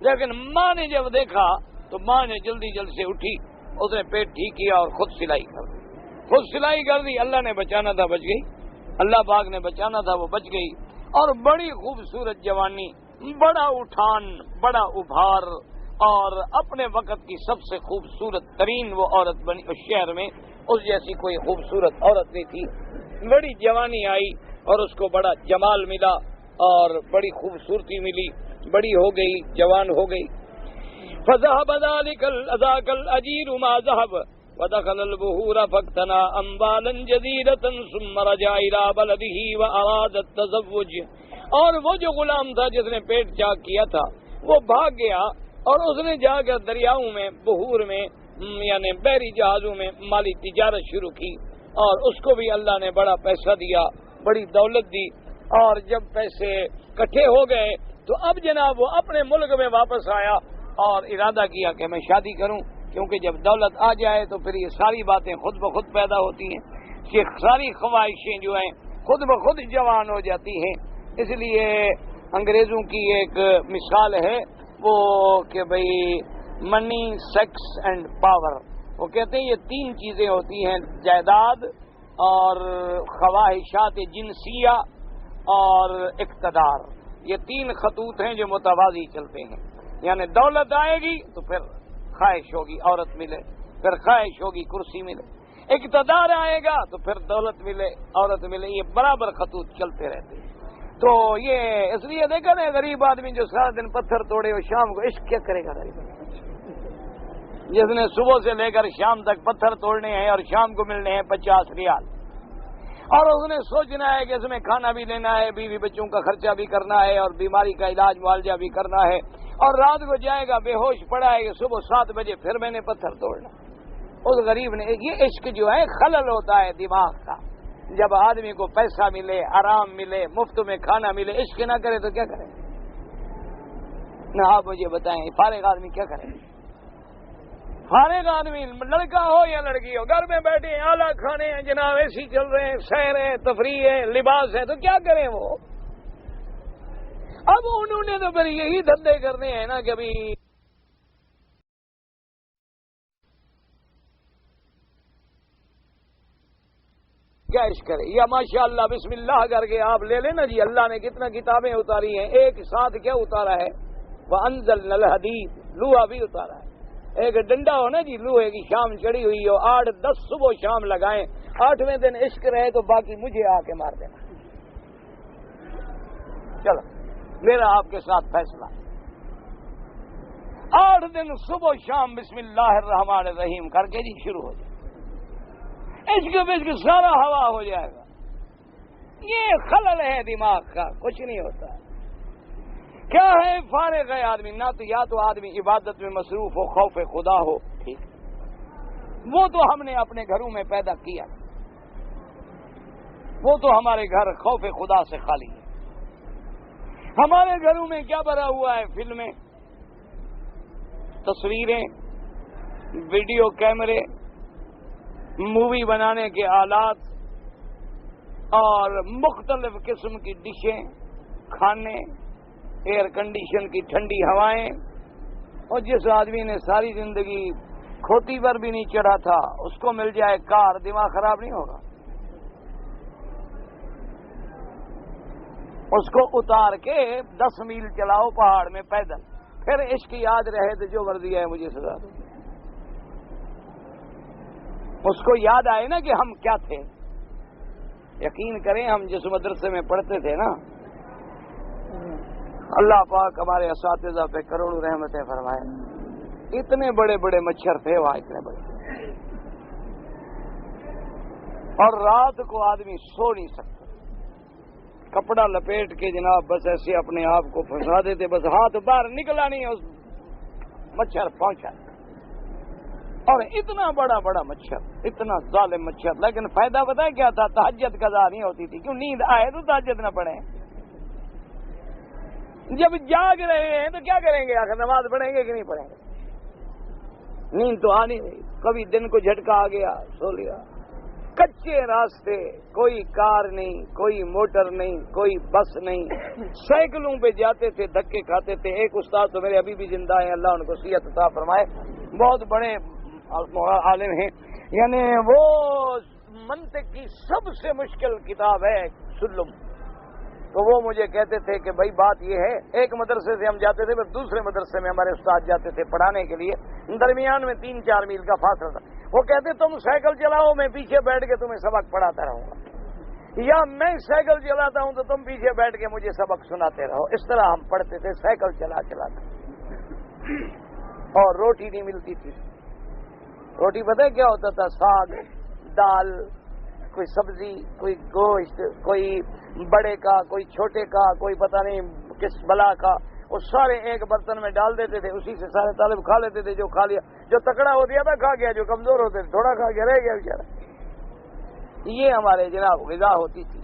لیکن ماں نے جب دیکھا تو ماں نے جلدی جلد سے اٹھی، اس نے پیٹ ٹھیک کیا اور خود سلائی کر دی، خود سلائی کر دی. اللہ نے بچانا تھا بچ گئی، اللہ پاک نے بچانا تھا وہ بچ گئی. اور بڑی خوبصورت جوانی، بڑا اٹھان، بڑا ابھار، اور اپنے وقت کی سب سے خوبصورت ترین وہ عورت بنی اس شہر میں. اس جیسی کوئی خوبصورت عورت نہیں تھی. بڑی جوانی آئی اور اس کو بڑا جمال ملا اور بڑی خوبصورتی ملی، بڑی ہو گئی، جوان ہو گئی. فذهب ذاك الأجير ما ذهب ودخل البحور فاقتنى أموالا جديدة ثم رجع إلى بلده وأراد التزوج. اور وہ جو غلام تھا جس نے پیٹ چاک کیا تھا وہ بھاگ گیا اور اس نے جا کر دریاؤں میں، بحور میں، یعنی بحری جہازوں میں مالی تجارت شروع کی، اور اس کو بھی اللہ نے بڑا پیسہ دیا، بڑی دولت دی. اور جب پیسے کٹھے ہو گئے تو اب جناب وہ اپنے ملک میں واپس آیا اور ارادہ کیا کہ میں شادی کروں، کیونکہ جب دولت آ جائے تو پھر یہ ساری باتیں خود بخود پیدا ہوتی ہیں، یہ ساری خواہشیں جو ہیں خود بخود جوان ہو جاتی ہیں. اس لیے انگریزوں کی ایک مثال ہے وہ کہ بھئی منی، سیکس اینڈ پاور. وہ کہتے ہیں یہ 3 چیزیں ہوتی ہیں، جائیداد اور خواہشات جنسیہ اور اقتدار. یہ 3 خطوط ہیں جو متوازی چلتے ہیں. یعنی دولت آئے گی تو پھر خواہش ہوگی عورت ملے، پھر خواہش ہوگی کرسی ملے. اقتدار آئے گا تو پھر دولت ملے، عورت ملے، یہ برابر خطوط چلتے رہتے ہیں۔ تو یہ اس لیے دیکھا نا غریب آدمی جو سارا دن پتھر توڑے اور شام کو عشق کیا کرے گا غریب آدمی؟ جس نے صبح سے لے کر شام تک پتھر توڑنے ہیں اور شام کو ملنے ہیں 50 ریال، اور اس نے سوچنا ہے کہ اس میں کھانا بھی لینا ہے، بیوی بچوں کا خرچہ بھی کرنا ہے، اور بیماری کا علاج معالجہ بھی کرنا ہے، اور رات کو جائے گا بے ہوش پڑا ہے کہ صبح 7 بجے پھر میں نے پتھر توڑنا۔ اس غریب نے، یہ عشق جو ہے خلل ہوتا ہے دماغ کا۔ جب آدمی کو پیسہ ملے، آرام ملے، مفت میں کھانا ملے، عشق نہ کرے تو کیا کرے؟ نہ آپ مجھے بتائیں، فارغ آدمی کیا کرے؟ فارغ آدمی لڑکا ہو یا لڑکی ہو، گھر میں بیٹھے ہیں، اعلیٰ کھانے ہیں جناب، اے سی چل رہے ہیں، سیر ہے، تفریح ہے، لباس ہے، تو کیا کریں وہ؟ اب انہوں نے تو پھر یہی دھندے کرنے ہیں نا کہ ابھی کیا عشق کرے، یا ماشاء اللہ بسم اللہ کر کے آپ لے لینا جی، اللہ نے کتنا کتابیں اتاری ہیں، ایک ساتھ کیا اتارا ہے؟ وَأَنزَلْنَا الْحَدِيدَ، لوہا بھی اتارا ہے۔ ایک ڈنڈا ہو نا جی، لوہے کی شام چڑی ہوئی ہو، 8-10 صبح شام لگائیں، 8ویں دن عشق رہے تو باقی مجھے آ کے مار دینا۔ چلو میرا آپ کے ساتھ فیصلہ، 8 دن صبح شام بسم اللہ الرحمن الرحیم کر کے جی شروع ہو جائے، عشق بشق سارا ہوا ہو جائے گا۔ یہ خلل ہے دماغ کا، کچھ نہیں ہوتا ہے۔ کیا ہے؟ فارغ ہے آدمی، نہ تو یا تو آدمی عبادت میں مصروف ہو، خوف خدا ہو، ٹھیک، وہ تو ہم نے اپنے گھروں میں پیدا کیا، وہ تو ہمارے گھر خوف خدا سے خالی ہے۔ ہمارے گھروں میں کیا بھرا ہوا ہے؟ فلمیں، تصویریں، ویڈیو کیمرے، مووی بنانے کے آلات، اور مختلف قسم کی ڈشیں، کھانے، ایئر کنڈیشن کی ٹھنڈی ہوائیں۔ اور جس آدمی نے ساری زندگی کھوتی پر بھی نہیں چڑھا تھا، اس کو مل جائے کار، دماغ خراب نہیں ہوگا؟ اس کو اتار کے 10 میل چلاؤ پہاڑ میں پیدل، پھر عشق یاد رہے تو جو مرضی ہے مجھے سزا دو۔ اس کو یاد آئے نا کہ ہم کیا تھے۔ یقین کریں، ہم جس مدرسے میں پڑھتے تھے نا، اللہ پاک ہمارے اساتذہ پہ کروڑوں رحمتیں فرمائے، اتنے بڑے بڑے مچھر تھے وہاں، اتنے بڑے، اور رات کو آدمی سو نہیں سکتا، کپڑا لپیٹ کے جناب بس ایسے اپنے آپ کو پھنسا دیتے، بس ہاتھ باہر نکلا نہیں، اس مچھر پہنچا، اور اتنا بڑا بڑا مچھر، اتنا ظالم مچھر۔ لیکن فائدہ پتہ ہے کیا تھا؟ تہجد قضا نہیں ہوتی تھی، کیوں؟ نیند آئے تو تہجد نہ پڑھیں۔ جب جاگ رہے ہیں تو کیا کریں گے؟ آخر نماز پڑھیں گے کہ نہیں پڑھیں گے؟ نیند تو آ نہیں رہی، کبھی دن کو جھٹکا آ گیا، سو لیا۔ کچے راستے، کوئی کار نہیں، کوئی موٹر نہیں، کوئی بس نہیں، سائیکلوں پہ جاتے تھے، دھکے کھاتے تھے۔ ایک استاد تو میرے ابھی بھی زندہ ہیں، اللہ ان کو صحت عطا فرمائے، بہت بڑے عالم ہیں، یعنی وہ منطق کی سب سے مشکل کتاب ہے سلم، تو وہ مجھے کہتے تھے کہ بھائی بات یہ ہے، ایک مدرسے سے ہم جاتے تھے، پھر دوسرے مدرسے میں ہمارے استاد جاتے تھے پڑھانے کے لیے، درمیان میں 3-4 میل کا فاصلہ تھا۔ وہ کہتے تم سائیکل چلاؤ، میں پیچھے بیٹھ کے تمہیں سبق پڑھاتا رہوں گا، یا میں سائیکل چلاتا ہوں تو تم پیچھے بیٹھ کے مجھے سبق سناتے رہو۔ اس طرح ہم پڑھتے تھے، سائیکل چلا کر، اور روٹی نہیں ملتی تھی۔ روٹی پتہ ہے کیا ہوتا تھا؟ ساگ، دال، کوئی سبزی، کوئی گوشت، کوئی بڑے کا، کوئی چھوٹے کا، کوئی پتہ نہیں کس بلا کا، وہ سارے ایک برتن میں ڈال دیتے تھے، اسی سے سارے طالب کھا لیتے تھے۔ جو کھا لیا، جو تکڑا ہو گیا تھا کھا گیا، جو کمزور ہوتے تھے تھوڑا کھا گیا، رہ گیا بیچارہ۔ یہ ہمارے جناب غذا ہوتی تھی،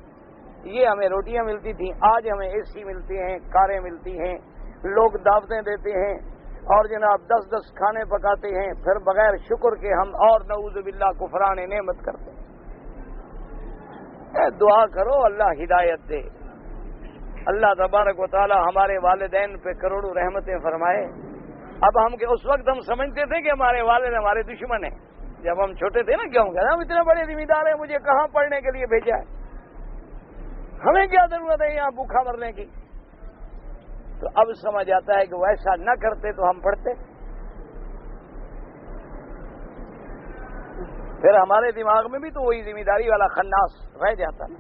یہ ہمیں روٹیاں ملتی تھیں۔ آج ہمیں اے سی ملتے ہیں، کاریں ملتی ہیں، لوگ دعوتیں دیتے ہیں، اور جناب 10 کھانے پکاتے ہیں، پھر بغیر شکر کے ہم اور نعوذ باللہ کفران نعمت کرتے ہیں۔ دعا کرو اللہ ہدایت دے، اللہ تبارک و تعالی ہمارے والدین پہ کروڑوں رحمتیں فرمائے۔ اب ہم کہ اس وقت ہم سمجھتے تھے کہ ہمارے والد ہمارے دشمن ہیں، جب ہم چھوٹے تھے نا، کیوں کہ ہم اتنے بڑے ذمہ دار ہیں، مجھے کہاں پڑھنے کے لیے بھیجا ہے، ہمیں کیا ضرورت ہے یہاں بھوکا مرنے کی؟ تو اب سمجھ آتا ہے کہ وہ ایسا نہ کرتے تو ہم پڑھتے۔ پھر ہمارے دماغ میں بھی تو وہی ذمہ داری والا خناس رہ جاتا نا.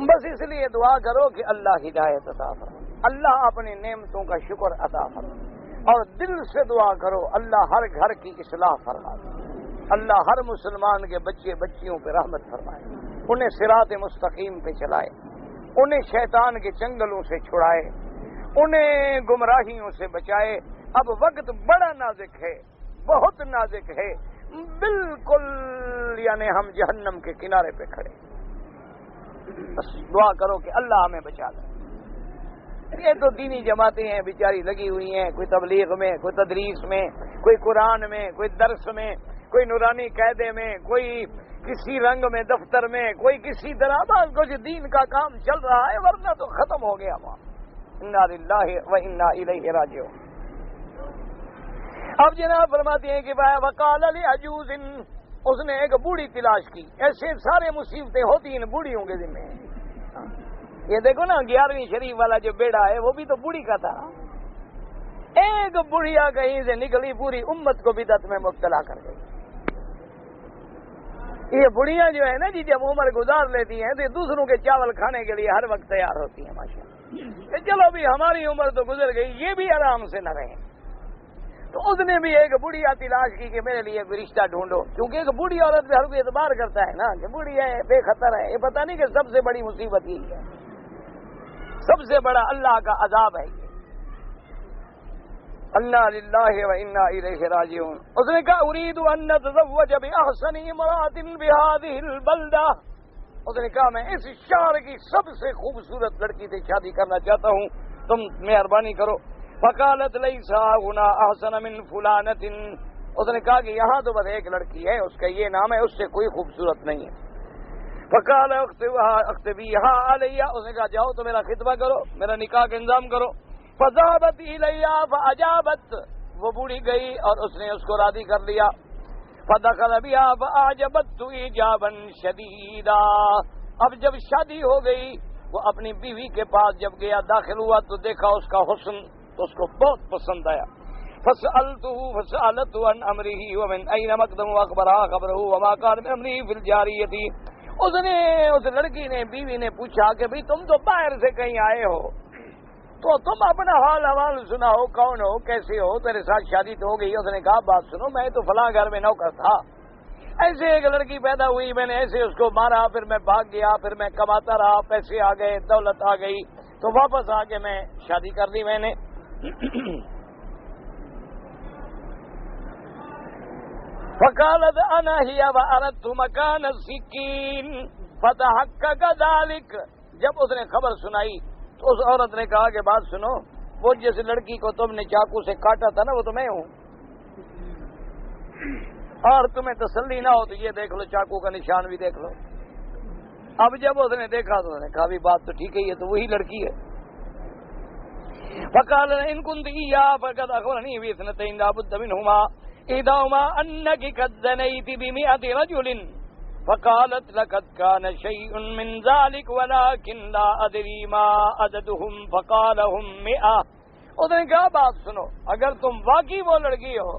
بس اس لیے دعا کرو کہ اللہ ہدایت عطا فرمائے, اللہ اپنی نعمتوں کا شکر عطا فرمائے, اور دل سے دعا کرو اللہ ہر گھر کی اصلاح فرمائے, اللہ ہر مسلمان کے بچے بچیوں پہ رحمت فرمائے, انہیں صراط مستقیم پہ چلائے, انہیں شیطان کے چنگلوں سے چھڑائے, انہیں گمراہیوں سے بچائے. اب وقت بڑا نازک ہے, بہت نازک ہے, بالکل یعنی ہم جہنم کے کنارے پہ کھڑے. بس دعا کرو کہ اللہ ہمیں بچا لے. یہ تو دینی جماعتیں ہیں بیچاری لگی ہوئی ہیں, کوئی تبلیغ میں, کوئی تدریس میں, کوئی قرآن میں, کوئی درس میں, کوئی نورانی قاعدے میں, کوئی کسی رنگ میں دفتر میں, کوئی کسی طرح بس کچھ دین کا کام چل رہا ہے, ورنہ تو ختم ہو گیا وہاں. انا للہ و انا الیہ راجعون. اب جناب فرماتے ہیں کہ وقال لعجوز, اس نے ایک بوڑھی تلاش کی. ایسے سارے مصیبتیں ہوتی ہیں بوڑھیوں کے ذمہ. یہ دیکھو نا 11ویں شریف والا جو بیڑا ہے وہ بھی تو بوڑھی کا تھا. ایک بڑھیا کہیں سے نکلی پوری امت کو بدعت میں مبتلا کر گئی. یہ بڑھیاں جو ہے نا جی جب عمر گزار لیتی ہیں تو دوسروں کے چاول کھانے کے لیے ہر وقت تیار ہوتی ہیں ماشاءاللہ. چلو بھی ہماری عمر تو گزر گئی, یہ بھی آرام سے نہ رہیں. تو اس نے بھی ایک بڑھیا تلاش کی کہ میرے لیے کوئی رشتہ ڈھونڈو, کیونکہ ایک بوڑھی عورت پہ ہر کوئی اعتبار کرتا ہے نا کہ بوڑھی ہے بے خطر ہے. یہ پتہ نہیں کہ سب سے بڑی مصیبت یہی ہے, سب سے بڑا اللہ کا عذاب ہے یہ. انا للہ و انا الیہ راجعون. اس نے کہا اريد ان اتزوج باحسن امرأة بهذه البلدة. اس نے کہا میں اس شہر کی سب سے خوبصورت لڑکی سے شادی کرنا چاہتا ہوں, تم مہربانی کرو. فقالت ليس هنا احسن من فلانة. اس نے کہا کہ یہاں تو بس ایک لڑکی ہے, اس کا یہ نام ہے, اس سے کوئی خوبصورت نہیں ہے. فقال اختبیہا علیہ. اس نے کہا جاؤ تو میرا خطبہ کرو, میرا نکاح کا انتظام کرو. فذهبت الیہ فاجابت. وہ بوڑھی گئی اور اس نے اس کو راضی کر لیا. فدخل بها فاعجبت ایجابا شدیدا. اب جب شادی ہو گئی وہ اپنی بیوی کے پاس جب گیا داخل ہوا تو دیکھا اس کا حسن, تو اس کو بہت پسند آیا. فسألته عن امره ومن اين مقدم واخبرها خبره وما كان من امره في الجارية. اس لڑکی نے بیوی نے پوچھا کہ بھئی تم تو باہر سے کہیں آئے ہو تو تم اپنا حال حوال سناؤ, کون ہو, کیسے ہو, تیرے ساتھ شادی تو ہو گئی. اس نے کہا بات سنو, میں تو فلاں گھر میں نوکر تھا, ایسے ایک لڑکی پیدا ہوئی, میں نے ایسے اس کو مارا, پھر میں بھاگ گیا, پھر میں کماتا رہا, پیسے آ گئے, دولت آ گئی, تو واپس آ کے میں شادی کر لی میں نے. فقالت انا ہی واردت مکان السکین فتحقق ذلك. جب اس نے خبر سنائی تو اس عورت نے کہا کہ بات سنو, وہ جس لڑکی کو تم نے چاقو سے کاٹا تھا نا وہ تو میں ہوں, اور تمہیں تسلی نہ ہو تو یہ دیکھ لو, چاقو کا نشان بھی دیکھ لو. اب جب اس نے دیکھا تو اس نے کہا بھی بات تو ٹھیک ہے, یہ تو وہی لڑکی ہے. فقال ان كنت اياه فقد اخبرني باثنتين لا بد منهما احداهما انك قد زنيت ب100 رجل. فقالت لقد كان شيء من ذلك ولكن لا ادري ما عددهم فقال هم 100. اس نے کہا بات سنو, اگر تم واقعی وہ لڑکی ہو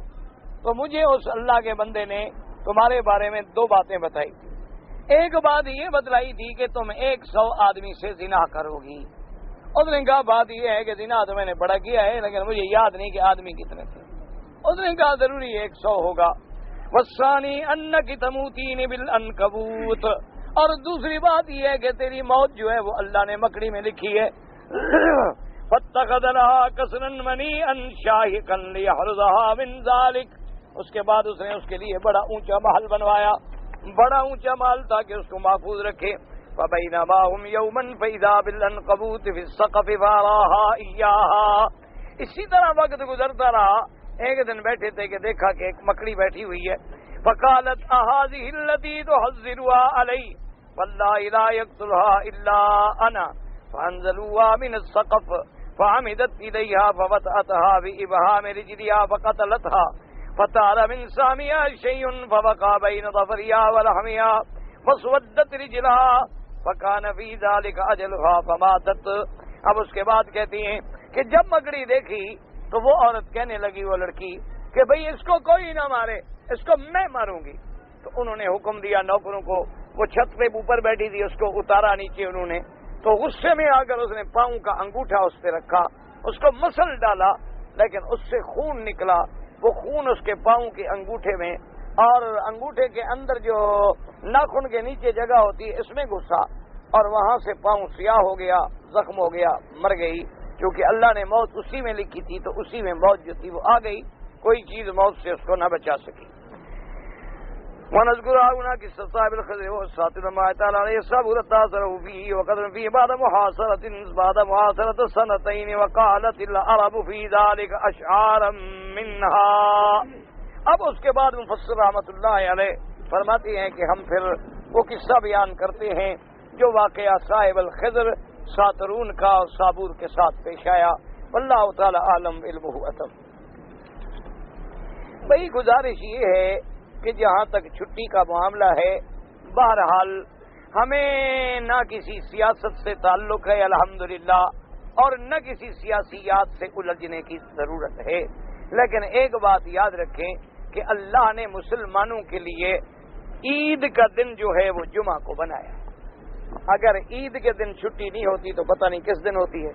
تو مجھے اس اللہ کے بندے نے تمہارے بارے میں 2 باتیں بتائی تھی. ایک بات یہ بتلائی تھی کہ تم 100 آدمی سے زنا کرو گی. اس نے کہا بات یہ ہے کہ زنا تو میں نے بڑا کیا ہے لیکن مجھے یاد نہیں کہ آدمی کتنے تھے. اس نے کہا ضروری 100 ہوگا. والثانی انک تموتین بالعنکبوت. اور دوسری بات یہ ہے کہ تیری موت جو ہے وہ اللہ نے مکڑی میں لکھی ہے. فاتخذ لها قصرا منیئا شاہقا لیحرزها من ذلك. اس کے بعد اس نے اس کے لیے بڑا اونچا محل بنوایا, بڑا اونچا محل تاکہ اس کو محفوظ رکھے. فبینما هم یوما فاذا بالعنکبوت فی السقف فاراها ایاها. اسی طرح وقت گزرتا رہا, ایک دن بیٹھے تھے کہ دیکھا کہ ایک مکڑی بیٹھی ہوئی ہے. فقالت اهذه التي تحذرها علی والله لا يقتلها الا انا. فانزلوها من السقف فعمدت اليها فوطأتها بإبهام رجلها فقتلتها. فطار من سامها شيء فوقع بين ظفرها ولحمها فسودت رجلها فكان في ذلك اجلها فماتت. اب اس کے بعد کہتی ہیں کہ جب مکڑی دیکھی تو وہ عورت کہنے لگی, وہ لڑکی, کہ بھئی اس کو کوئی نہ مارے, اس کو میں ماروں گی۔ تو انہوں نے حکم دیا نوکروں کو، وہ چھت پہ اوپر بیٹھی تھی اس کو اتارا نیچے انہوں نے، تو غصے میں آ کر اس نے پاؤں کا انگوٹھا اس پہ رکھا، اس کو مسل ڈالا، لیکن اس سے خون نکلا، وہ خون اس کے پاؤں کے انگوٹھے میں اور انگوٹھے کے اندر جو ناخن کے نیچے جگہ ہوتی ہے اس میں گھسا، اور وہاں سے پاؤں سیاہ ہو گیا، زخم ہو گیا، مر گئی، کیونکہ اللہ نے موت اسی میں لکھی تھی، تو اسی میں موت جو تھی وہ آ گئی، کوئی چیز موت سے اس کو نہ بچا سکی۔ ونذكر هنا قصة صاحب الخضر والساطر ما تعالى عليه الصبر التاثر فيه وقدر فيه بعد محاصرة سنتين وقالت العرب في ذلك أشعارا منها۔ اب اس کے بعد مفسر رحمۃ اللہ علیہ فرماتے ہیں کہ ہم پھر وہ قصہ بیان کرتے ہیں جو واقعہ صاحب الخضر ساترون کا اور صابور کے ساتھ پیش آیا، واللہ تعالی عالم علمہ اتم۔ بھئی گزارش یہ ہے کہ جہاں تک چھٹی کا معاملہ ہے، بہرحال ہمیں نہ کسی سیاست سے تعلق ہے الحمدللہ، اور نہ کسی سیاسیات سے الجھنے کی ضرورت ہے، لیکن ایک بات یاد رکھیں کہ اللہ نے مسلمانوں کے لیے عید کا دن جو ہے وہ جمعہ کو بنایا۔ اگر عید کے دن چھٹی نہیں ہوتی تو پتہ نہیں کس دن ہوتی ہے۔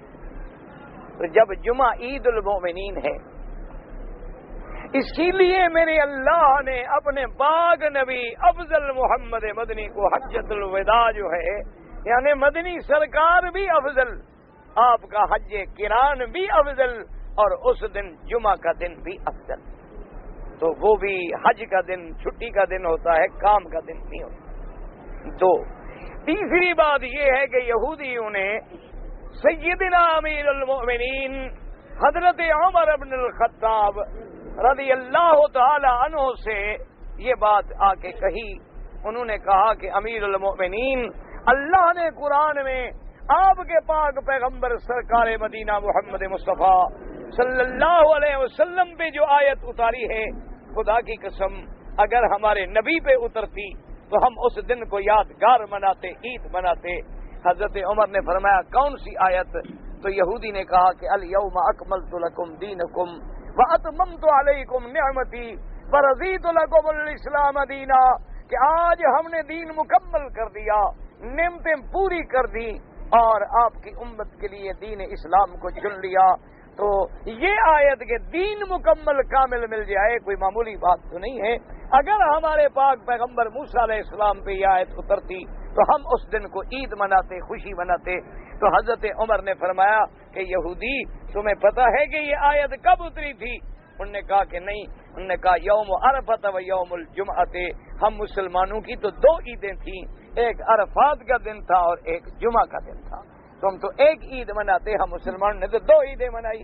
تو جب جمعہ عید المومنین ہے، اسی لیے میرے اللہ نے اپنے پاک نبی افضل محمد مدنی کو حجۃ الوداع جو ہے، یعنی مدنی سرکار بھی افضل، آپ کا حج کران بھی افضل، اور اس دن جمعہ کا دن بھی افضل، تو وہ بھی حج کا دن چھٹی کا دن ہوتا ہے، کام کا دن نہیں ہوتا۔ دو، تیسری بات یہ ہے کہ یہودیوں نے سیدنا امیر المؤمنین حضرت عمر بن الخطاب رضی اللہ تعالی عنہ سے یہ بات آ کے کہی، انہوں نے کہا کہ امیر المؤمنین، اللہ نے قرآن میں آپ کے پاک پیغمبر سرکار مدینہ محمد مصطفیٰ صلی اللہ علیہ وسلم پہ جو آیت اتاری ہے، خدا کی قسم اگر ہمارے نبی پہ اترتی تو ہم اس دن کو یادگار مناتے، عید مناتے۔ حضرت عمر نے فرمایا کون سی آیت؟ تو یہودی نے کہا کہ الیوم اکملت لکم دینکم واتممت علیکم نعمتی ورضیت لکم الاسلام دینا، کہ آج ہم نے دین مکمل کر دیا، نعمتیں پوری کر دی، اور آپ کی امت کے لیے دین اسلام کو چن لیا۔ تو یہ آیت کے دین مکمل کامل مل جائے کوئی معمولی بات تو نہیں ہے۔ اگر ہمارے پاک پیغمبر موسیٰ علیہ السلام پہ یہ آیت اترتی تو ہم اس دن کو عید مناتے، خوشی مناتے۔ تو حضرت عمر نے فرمایا کہ یہودی تمہیں پتہ ہے کہ یہ آیت کب اتری تھی؟ انہوں نے کہا کہ نہیں۔ انہوں نے کہا یوم عرفۃ و یوم الجمعۃ، ہم مسلمانوں کی تو دو عیدیں تھیں، ایک عرفات کا دن تھا اور ایک جمعہ کا دن تھا، تم تو ایک عید مناتے، ہم مسلمانوں نے تو دو عیدیں منائی۔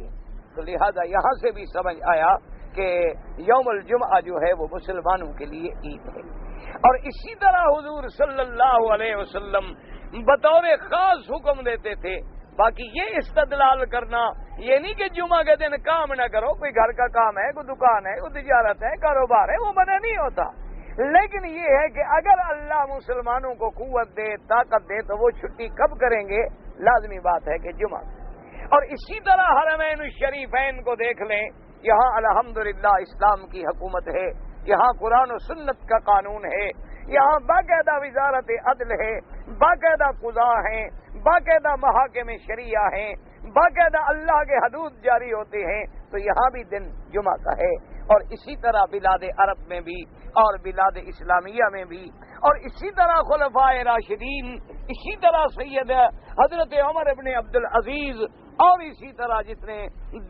تو لہذا یہاں سے بھی سمجھ آیا کہ یوم الجمعہ جو ہے وہ مسلمانوں کے لیے عید ہے۔ اور اسی طرح حضور صلی اللہ علیہ وسلم بطور خاص حکم دیتے تھے۔ باقی یہ استدلال کرنا یہ نہیں کہ جمعہ کے دن کام نہ کرو، کوئی گھر کا کام ہے، کوئی دکان ہے، کوئی تجارت ہے، کاروبار ہے، وہ منع نہیں ہوتا، لیکن یہ ہے کہ اگر اللہ مسلمانوں کو قوت دے، طاقت دے، تو وہ چھٹی کب کریں گے؟ لازمی بات ہے کہ جمعہ۔ اور اسی طرح حرمین الشریفین کو دیکھ لیں، یہاں الحمدللہ اسلام کی حکومت ہے، یہاں قرآن و سنت کا قانون ہے، یہاں باقاعدہ وزارت عدل ہے، باقاعدہ قضاء ہیں، باقاعدہ محاکم شریعہ ہیں، باقاعدہ اللہ کے حدود جاری ہوتے ہیں، تو یہاں بھی دن جمعہ کا ہے۔ اور اسی طرح بلاد عرب میں بھی اور بلاد اسلامیہ میں بھی، اور اسی طرح خلفائے راشدین، اسی طرح سید حضرت عمر ابن عبدالعزیز، اور اسی طرح جتنے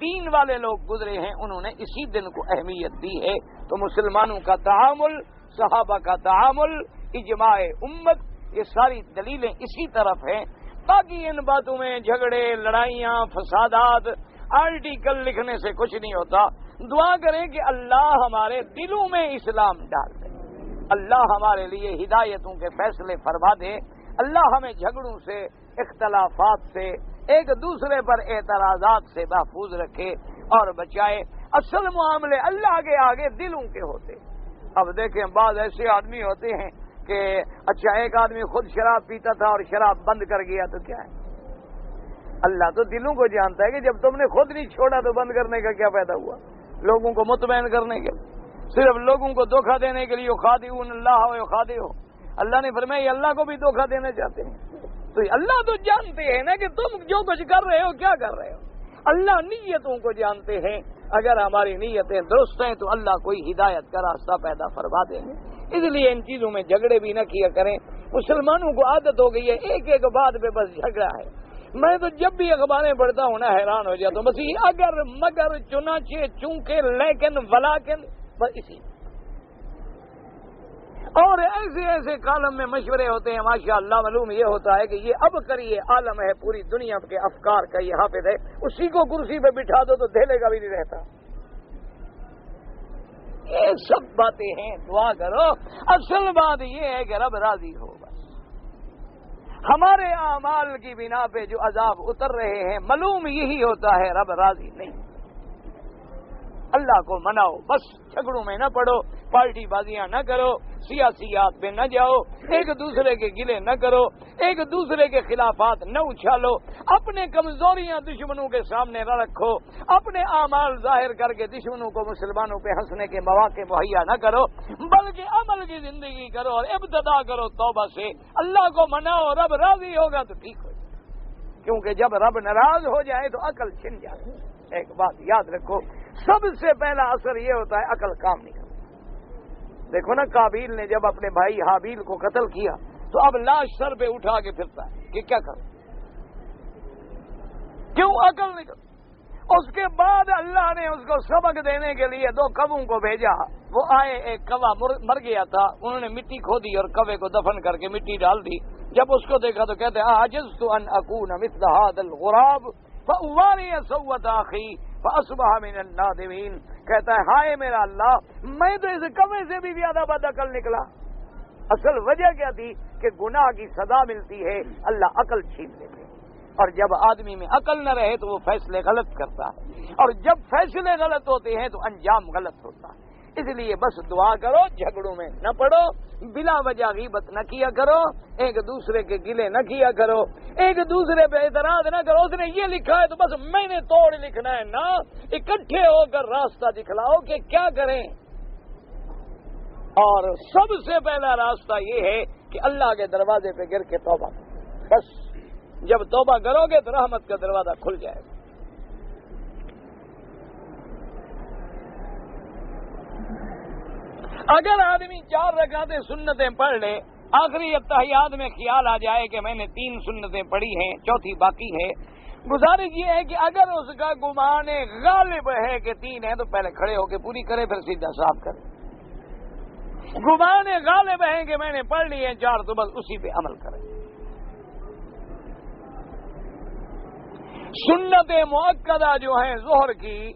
دین والے لوگ گزرے ہیں انہوں نے اسی دن کو اہمیت دی ہے۔ تو مسلمانوں کا تعامل، صحابہ کا تعامل، اجماع امت، یہ ساری دلیلیں اسی طرف ہیں۔ باقی ان باتوں میں جھگڑے، لڑائیاں، فسادات، آرٹیکل لکھنے سے کچھ نہیں ہوتا۔ دعا کریں کہ اللہ ہمارے دلوں میں اسلام ڈال دے، اللہ ہمارے لیے ہدایتوں کے فیصلے فرما دے، اللہ ہمیں جھگڑوں سے، اختلافات سے، ایک دوسرے پر اعتراضات سے محفوظ رکھے اور بچائے۔ اصل معاملے اللہ کے آگے دلوں کے ہوتے۔ اب دیکھیں بعض ایسے آدمی ہوتے ہیں کہ اچھا ایک آدمی خود شراب پیتا تھا اور شراب بند کر گیا تو کیا ہے؟ اللہ تو دلوں کو جانتا ہے کہ جب تم نے خود نہیں چھوڑا تو بند کرنے کا کیا فائدہ ہوا؟ لوگوں کو مطمئن کرنے کے۔ صرف لوگوں کو دھوکہ دینے کے لیے یخادعون اللہ و یخادعہ، اللہ نے فرمایا یہ اللہ کو بھی دھوکہ دینا چاہتے ہیں۔ تو اللہ تو جانتے ہیں نا کہ تم جو کچھ کر رہے ہو کیا کر رہے ہو، اللہ نیتوں کو جانتے ہیں، اگر ہماری نیتیں درست ہیں تو اللہ کوئی ہدایت کا راستہ پیدا فرما دیں گے۔ اس لیے ان چیزوں میں جھگڑے بھی نہ کیا کریں، مسلمانوں کو عادت ہو گئی ہے ایک ایک بات پہ بس جھگڑا ہے۔ میں تو جب بھی اخباریں پڑھتا ہوں نا حیران ہو جاتا ہوں، بس یہ اگر مگر چنانچہ چونکہ لیکن ولیکن، بس اسی، اور ایسے ایسے کالم میں مشورے ہوتے ہیں ماشاء اللہ، معلوم یہ ہوتا ہے کہ یہ اب کریے عالم ہے پوری دنیا کے افکار کا یہ حافظ ہے، اسی کو کرسی پہ بٹھا دو تو دھیلے کا بھی نہیں رہتا۔ یہ سب باتیں ہیں، دعا کرو، اصل بات یہ ہے کہ رب راضی ہو۔ بس ہمارے اعمال کی بنا پہ جو عذاب اتر رہے ہیں معلوم یہی ہوتا ہے رب راضی نہیں۔ اللہ کو مناؤ، بس جھگڑوں میں نہ پڑو، پارٹی بازیاں نہ کرو، سیاسیات پہ نہ جاؤ، ایک دوسرے کے گلے نہ کرو، ایک دوسرے کے خلافات نہ اچھالو، اپنے کمزوریاں دشمنوں کے سامنے نہ رکھو، اپنے اعمال ظاہر کر کے دشمنوں کو مسلمانوں پہ ہنسنے کے مواقع مہیا نہ کرو، بلکہ عمل کی زندگی کرو اور ابتدا کرو توبہ سے، اللہ کو مناؤ، رب راضی ہوگا تو ٹھیک ہو جائے، کیونکہ جب رب ناراض ہو جائے تو عقل چھن جائے۔ ایک بات یاد رکھو، سب سے پہلا اثر یہ ہوتا ہے عقل کام نہیں کرتا۔ دیکھو نا، قابیل نے جب اپنے بھائی حابیل کو قتل کیا تو اب لاش سر پہ اٹھا کے پھرتا ہے کہ کیا کروں، کیوں عقل نہیں کرتا۔ اس کے بعد اللہ نے اس کو سبق دینے کے لیے 2 کووں کو بھیجا، وہ آئے، ایک کوا مر گیا تھا، انہوں نے مٹی کھودی اور کوے کو دفن کر کے مٹی ڈال دی۔ جب اس کو دیکھا تو کہتے عجزت ان اکون مثل هذا الغراب فاواری سوءة اخی فاصبح من النادمین، کہتا ہے ہائے میرا اللہ، میں تو اس کوے سے بھی زیادہ بد عقل نکلا۔ اصل وجہ کیا تھی کہ گناہ کی سزا ملتی ہے، اللہ عقل چھین لیتے ہیں، اور جب آدمی میں عقل نہ رہے تو وہ فیصلے غلط کرتا ہے، اور جب فیصلے غلط ہوتے ہیں تو انجام غلط ہوتا ہے۔ اس لیے بس دعا کرو، جھگڑوں میں نہ پڑو، بلا وجہ غیبت نہ کیا کرو، ایک دوسرے کے گلے نہ کیا کرو، ایک دوسرے پہ اعتراض نہ کرو، اس نے یہ لکھا ہے تو بس میں نے توڑ لکھنا ہے، نہ اکٹھے ہو کر راستہ دکھلاؤ کہ کیا کریں۔ اور سب سے پہلا راستہ یہ ہے کہ اللہ کے دروازے پہ گر کے توبہ کرو، بس جب توبہ کرو گے تو رحمت کا دروازہ کھل جائے گا۔ اگر آدمی 4 رکعتیں سنتیں پڑھ لے، آخری اتحیات میں خیال آ جائے کہ میں نے 3 سنتیں پڑھی ہیں، 4تھی باقی ہے، گزارش یہ ہے کہ اگر اس کا گمان غالب ہے کہ 3 ہیں تو پہلے کھڑے ہو کے پوری کرے، پھر سیدھا صاف کرے۔ گمان غالب ہے کہ میں نے پڑھ لی ہیں 4 تو بس اسی پہ عمل کرے۔ سنت مؤکدہ جو ہیں ظہر کی،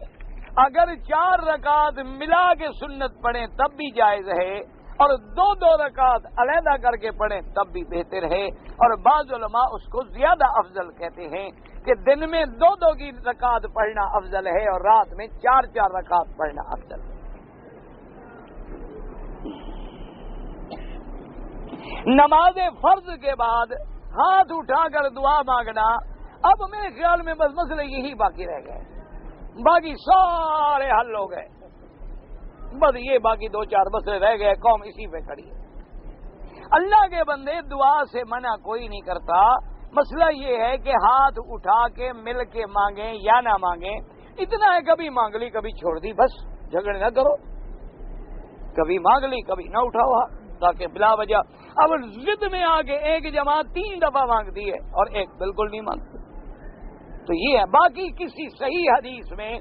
اگر 4 رکعت ملا کے سنت پڑھیں تب بھی جائز ہے، اور 2 رکعت علیحدہ کر کے پڑھیں تب بھی بہتر ہے، اور بعض علماء اس کو زیادہ افضل کہتے ہیں کہ دن میں 2 کی رکعت پڑھنا افضل ہے اور رات میں 4 رکعت پڑھنا افضل ہے۔ نماز فرض کے بعد ہاتھ اٹھا کر دعا مانگنا، اب میرے خیال میں بس مسئلے یہی باقی رہ گئے، باقی سارے حل ہو گئے، بس یہ باقی 2-4 مسئلے رہ گئے، قوم اسی پہ کھڑی ہے۔ اللہ کے بندے دعا سے منع کوئی نہیں کرتا، مسئلہ یہ ہے کہ ہاتھ اٹھا کے مل کے مانگیں یا نہ مانگیں، اتنا ہے کبھی مانگ لی کبھی چھوڑ دی، بس جھگڑے نہ کرو، کبھی مانگ لی کبھی نہ اٹھاؤ ہاتھ، تاکہ بلا وجہ اب ضد میں آ کے ایک جماعت 3 دفعہ مانگتی ہے اور ایک بالکل نہیں مانگتی، تو یہ ہے۔ باقی کسی صحیح حدیث میں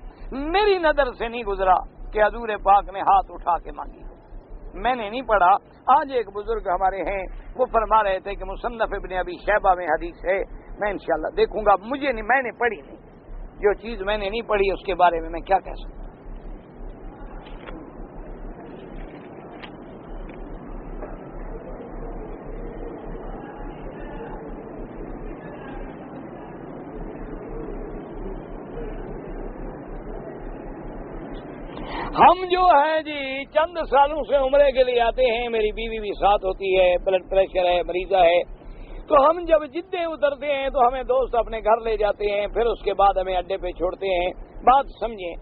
میری نظر سے نہیں گزرا کہ حضور پاک نے ہاتھ اٹھا کے مانگی، میں نے نہیں پڑھا۔ آج ایک بزرگ ہمارے ہیں، وہ فرما رہے تھے کہ مصنف ابن ابی شیبہ میں حدیث ہے، میں انشاءاللہ دیکھوں گا، مجھے نہیں، میں نے پڑھی نہیں، جو چیز میں نے نہیں پڑھی اس کے بارے میں کیا کہہ سکتا۔ ہم جو ہے جی چند سالوں سے عمرے کے لیے آتے ہیں، میری بیوی بھی ساتھ ہوتی ہے، بلڈ پریشر ہے، مریضہ ہے، تو ہم جب جدے اترتے ہیں تو ہمیں دوست اپنے گھر لے جاتے ہیں، پھر اس کے بعد ہمیں اڈے پہ چھوڑتے ہیں۔ بات سمجھیں،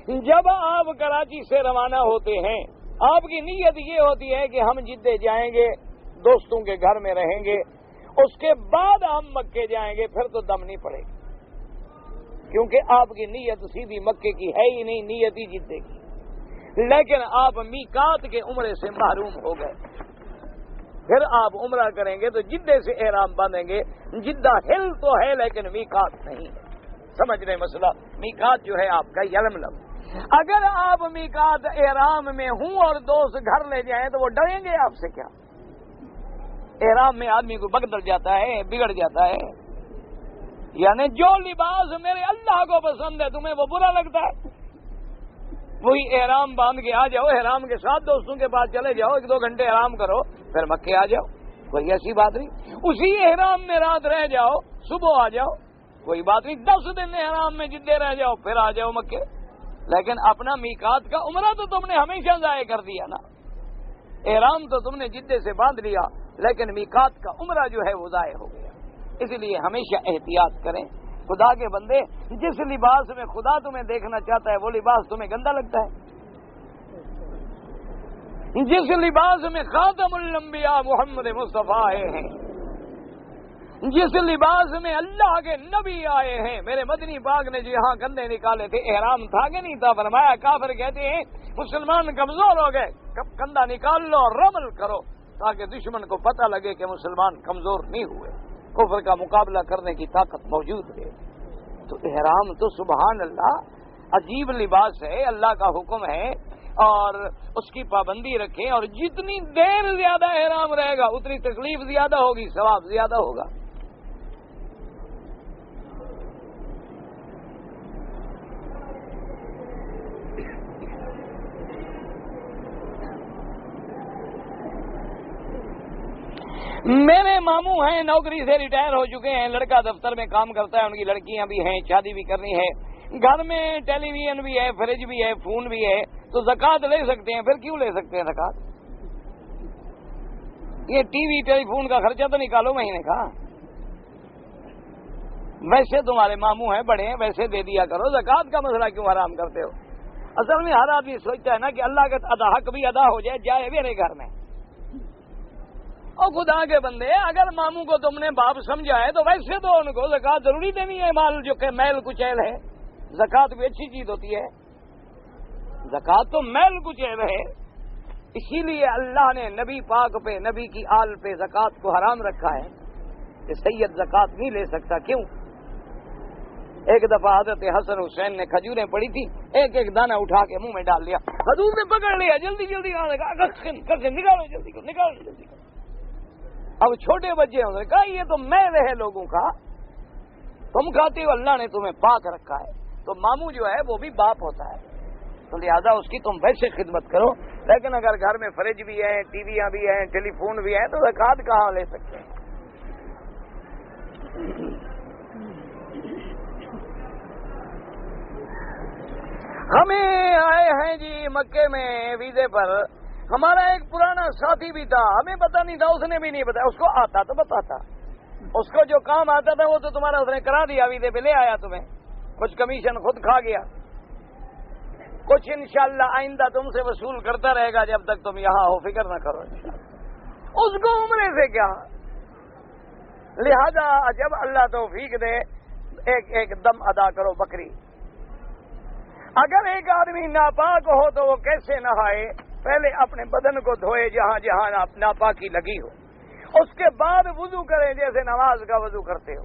جب آپ کراچی سے روانہ ہوتے ہیں آپ کی نیت یہ ہوتی ہے کہ ہم جدے جائیں گے، دوستوں کے گھر میں رہیں گے، اس کے بعد ہم مکے جائیں گے، پھر تو دم نہیں پڑے گی، کیونکہ آپ کی نیت سیدھی مکے کی ہے ہی نہیں، نیت ہی جدے کی۔ لیکن آپ میقات کے عمرے سے محروم ہو گئے، پھر آپ عمرہ کریں گے تو جدے سے احرام باندھیں گے۔ جدہ ہل تو ہے لیکن میقات نہیں ہے، سمجھ رہے مسئلہ؟ میقات جو ہے آپ کا یلملم۔ اگر آپ میقات احرام میں ہوں اور دوست گھر لے جائیں تو وہ ڈریں گے آپ سے کیا؟ احرام میں آدمی کو بگڑ جاتا ہے، بگڑ جاتا ہے، یعنی جو لباس میرے اللہ کو پسند ہے تمہیں وہ برا لگتا ہے، وہی احرام باندھ کے آ جاؤ، احرام کے ساتھ دوستوں کے پاس چلے جاؤ، 1-2 گھنٹے آرام کرو، پھر مکے آ جاؤ، کوئی ایسی بات نہیں۔ اسی احرام میں رات رہ جاؤ، صبح آ جاؤ، کوئی بات نہیں۔ 10 دن احرام میں جدے رہ جاؤ، پھر آ جاؤ مکے۔ لیکن اپنا میقات کا عمرہ تو تم نے ہمیشہ ضائع کر دیا نا۔ احرام تو تم نے جدے سے باندھ لیا، لیکن میقات کا عمرہ جو ہے وہ ضائع ہو گیا۔ اس لیے ہمیشہ احتیاط کریں خدا کے بندے۔ جس لباس میں خدا تمہیں دیکھنا چاہتا ہے وہ لباس تمہیں گندا لگتا ہے؟ جس لباس میں خاتم الانبیاء محمد مصطفیٰ آئے ہیں، جس لباس میں اللہ کے نبی آئے ہیں، میرے مدنی پاک نے جو یہاں کندھے نکالے تھے احرام تھا کہ نہیں تھا؟ فرمایا کافر کہتے ہیں مسلمان کمزور ہو گئے، کندھا نکال لو اور رمل کرو تاکہ دشمن کو پتہ لگے کہ مسلمان کمزور نہیں ہوئے، کفر کا مقابلہ کرنے کی طاقت موجود ہے۔ تو احرام تو سبحان اللہ عجیب لباس ہے، اللہ کا حکم ہے اور اس کی پابندی رکھیں، اور جتنی دیر زیادہ احرام رہے گا اتنی تکلیف زیادہ ہوگی، ثواب زیادہ ہوگا۔ میرے ماموں ہیں، نوکری سے ریٹائر ہو چکے ہیں، لڑکا دفتر میں کام کرتا ہے، ان کی لڑکیاں بھی ہیں، شادی بھی کرنی ہے، گھر میں ٹیلی ویژن بھی ہے، فریج بھی ہے، فون بھی ہے، تو زکوٰۃ لے سکتے ہیں؟ پھر کیوں لے سکتے ہیں زکوٰۃ؟ یہ ٹی وی ٹیلی فون کا خرچہ تو نکالو مہینے کا، ویسے تمہارے ماموں ہیں، بڑے ہیں، ویسے دے دیا کرو، زکوٰۃ کا مسئلہ کیوں حرام کرتے ہو؟ اصل میں ہر آدمی سوچتا ہے نا کہ اللہ کا حق بھی ادا ہو جائے میرے گھر میں۔ اور خدا کے بندے اگر ماموں کو تم نے باپ سمجھا ہے تو ویسے تو ان کو زکوٰۃ ضروری دینی ہے، مال جو کہ میل کچیل ہے، زکوٰۃ بھی اچھی چیز ہوتی ہے، زکوٰۃ تو میل کچیل ہے، اسی لیے اللہ نے نبی پاک پہ، نبی کی آل پہ زکوٰۃ کو حرام رکھا ہے کہ سید زکوٰۃ نہیں لے سکتا۔ کیوں؟ ایک دفعہ حضرت حسن حسین نے کھجوریں پڑی تھی، ایک ایک دانہ اٹھا کے منہ میں ڈال لیا، حضور نے پکڑ لیا، جلدی جلدی نکالو، جلدی کرو، نکالو جلدی کرو۔ اب چھوٹے بچے ہوں نے کہا یہ تو میل ہے لوگوں کا، تم کھاتے ہو، اللہ نے تمہیں پاک رکھا ہے۔ تو ماموں جو ہے وہ بھی باپ ہوتا ہے، تو لہذا اس کی تم ویسے خدمت کرو، لیکن اگر گھر میں فریج بھی ہے، ٹی ویاں بھی ہیں، ٹیلی فون بھی ہے، تو زکوٰۃ کہاں لے سکتے ہیں؟ ہمیں آئے ہیں جی مکے میں ویزے پر، ہمارا ایک پرانا ساتھی بھی تھا، ہمیں پتہ نہیں تھا، اس نے بھی نہیں بتایا، اس کو آتا تو بتاتا، اس کو جو کام آتا تھا وہ تو تمہارا اس نے کرا دیا، ویزے پہ لے آیا تمہیں، کچھ کمیشن خود کھا گیا، کچھ انشاءاللہ آئندہ تم سے وصول کرتا رہے گا جب تک تم یہاں ہو، فکر نہ کرو اس کو عمرے سے کیا۔ لہذا جب اللہ توفیق دے ایک ایک دم ادا کرو بکری۔ اگر ایک آدمی ناپاک ہو تو وہ کیسے نہائے؟ پہلے اپنے بدن کو دھوئے جہاں جہاں ناپاکی لگی ہو، اس کے بعد وضو کریں جیسے نماز کا وضو کرتے ہو،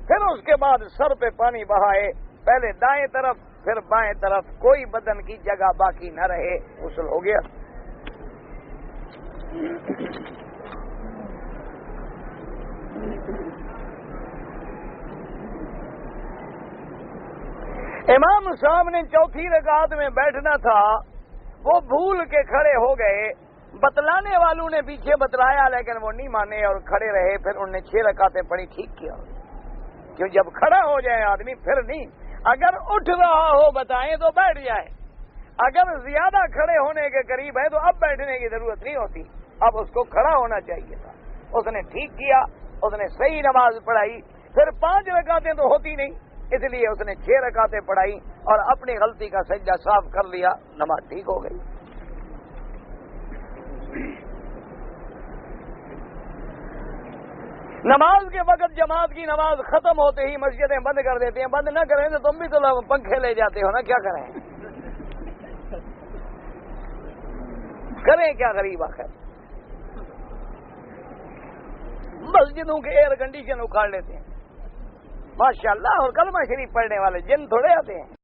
پھر اس کے بعد سر پہ پانی بہائے، پہلے دائیں طرف پھر بائیں طرف، کوئی بدن کی جگہ باقی نہ رہے، غسل ہو گیا۔ امام صاحب نے چوتھی رکعت میں بیٹھنا تھا، وہ بھول کے کھڑے ہو گئے، بتلانے والوں نے پیچھے بتلایا لیکن وہ نہیں مانے اور کھڑے رہے، پھر انہوں نے 6 رکعتیں پڑھی، ٹھیک کیا، کیوں جب کھڑا ہو جائے آدمی پھر نہیں، اگر اٹھ رہا ہو بتائیں تو بیٹھ جائے، اگر زیادہ کھڑے ہونے کے قریب ہے تو اب بیٹھنے کی ضرورت نہیں ہوتی، اب اس کو کھڑا ہونا چاہیے تھا، اس نے ٹھیک کیا، اس نے صحیح نماز پڑھائی، پھر 5 رکعتیں تو ہوتی نہیں، اس لیے اس نے 6 رکعتیں پڑھائی اور اپنی غلطی کا سجدہ صاف کر لیا، نماز ٹھیک ہو گئی۔ نماز کے وقت جماعت کی نماز ختم ہوتے ہی مسجدیں بند کر دیتے ہیں، بند نہ کریں تو تم بھی تو پنکھے لے جاتے ہو نا، کیا کریں؟ کریں کیا غریب آخر؟ مسجدوں کے ایئر کنڈیشن اکھاڑ لیتے ہیں ماشاءاللہ، اور کلمہ شریف پڑھنے والے جن تھوڑے آتے ہیں۔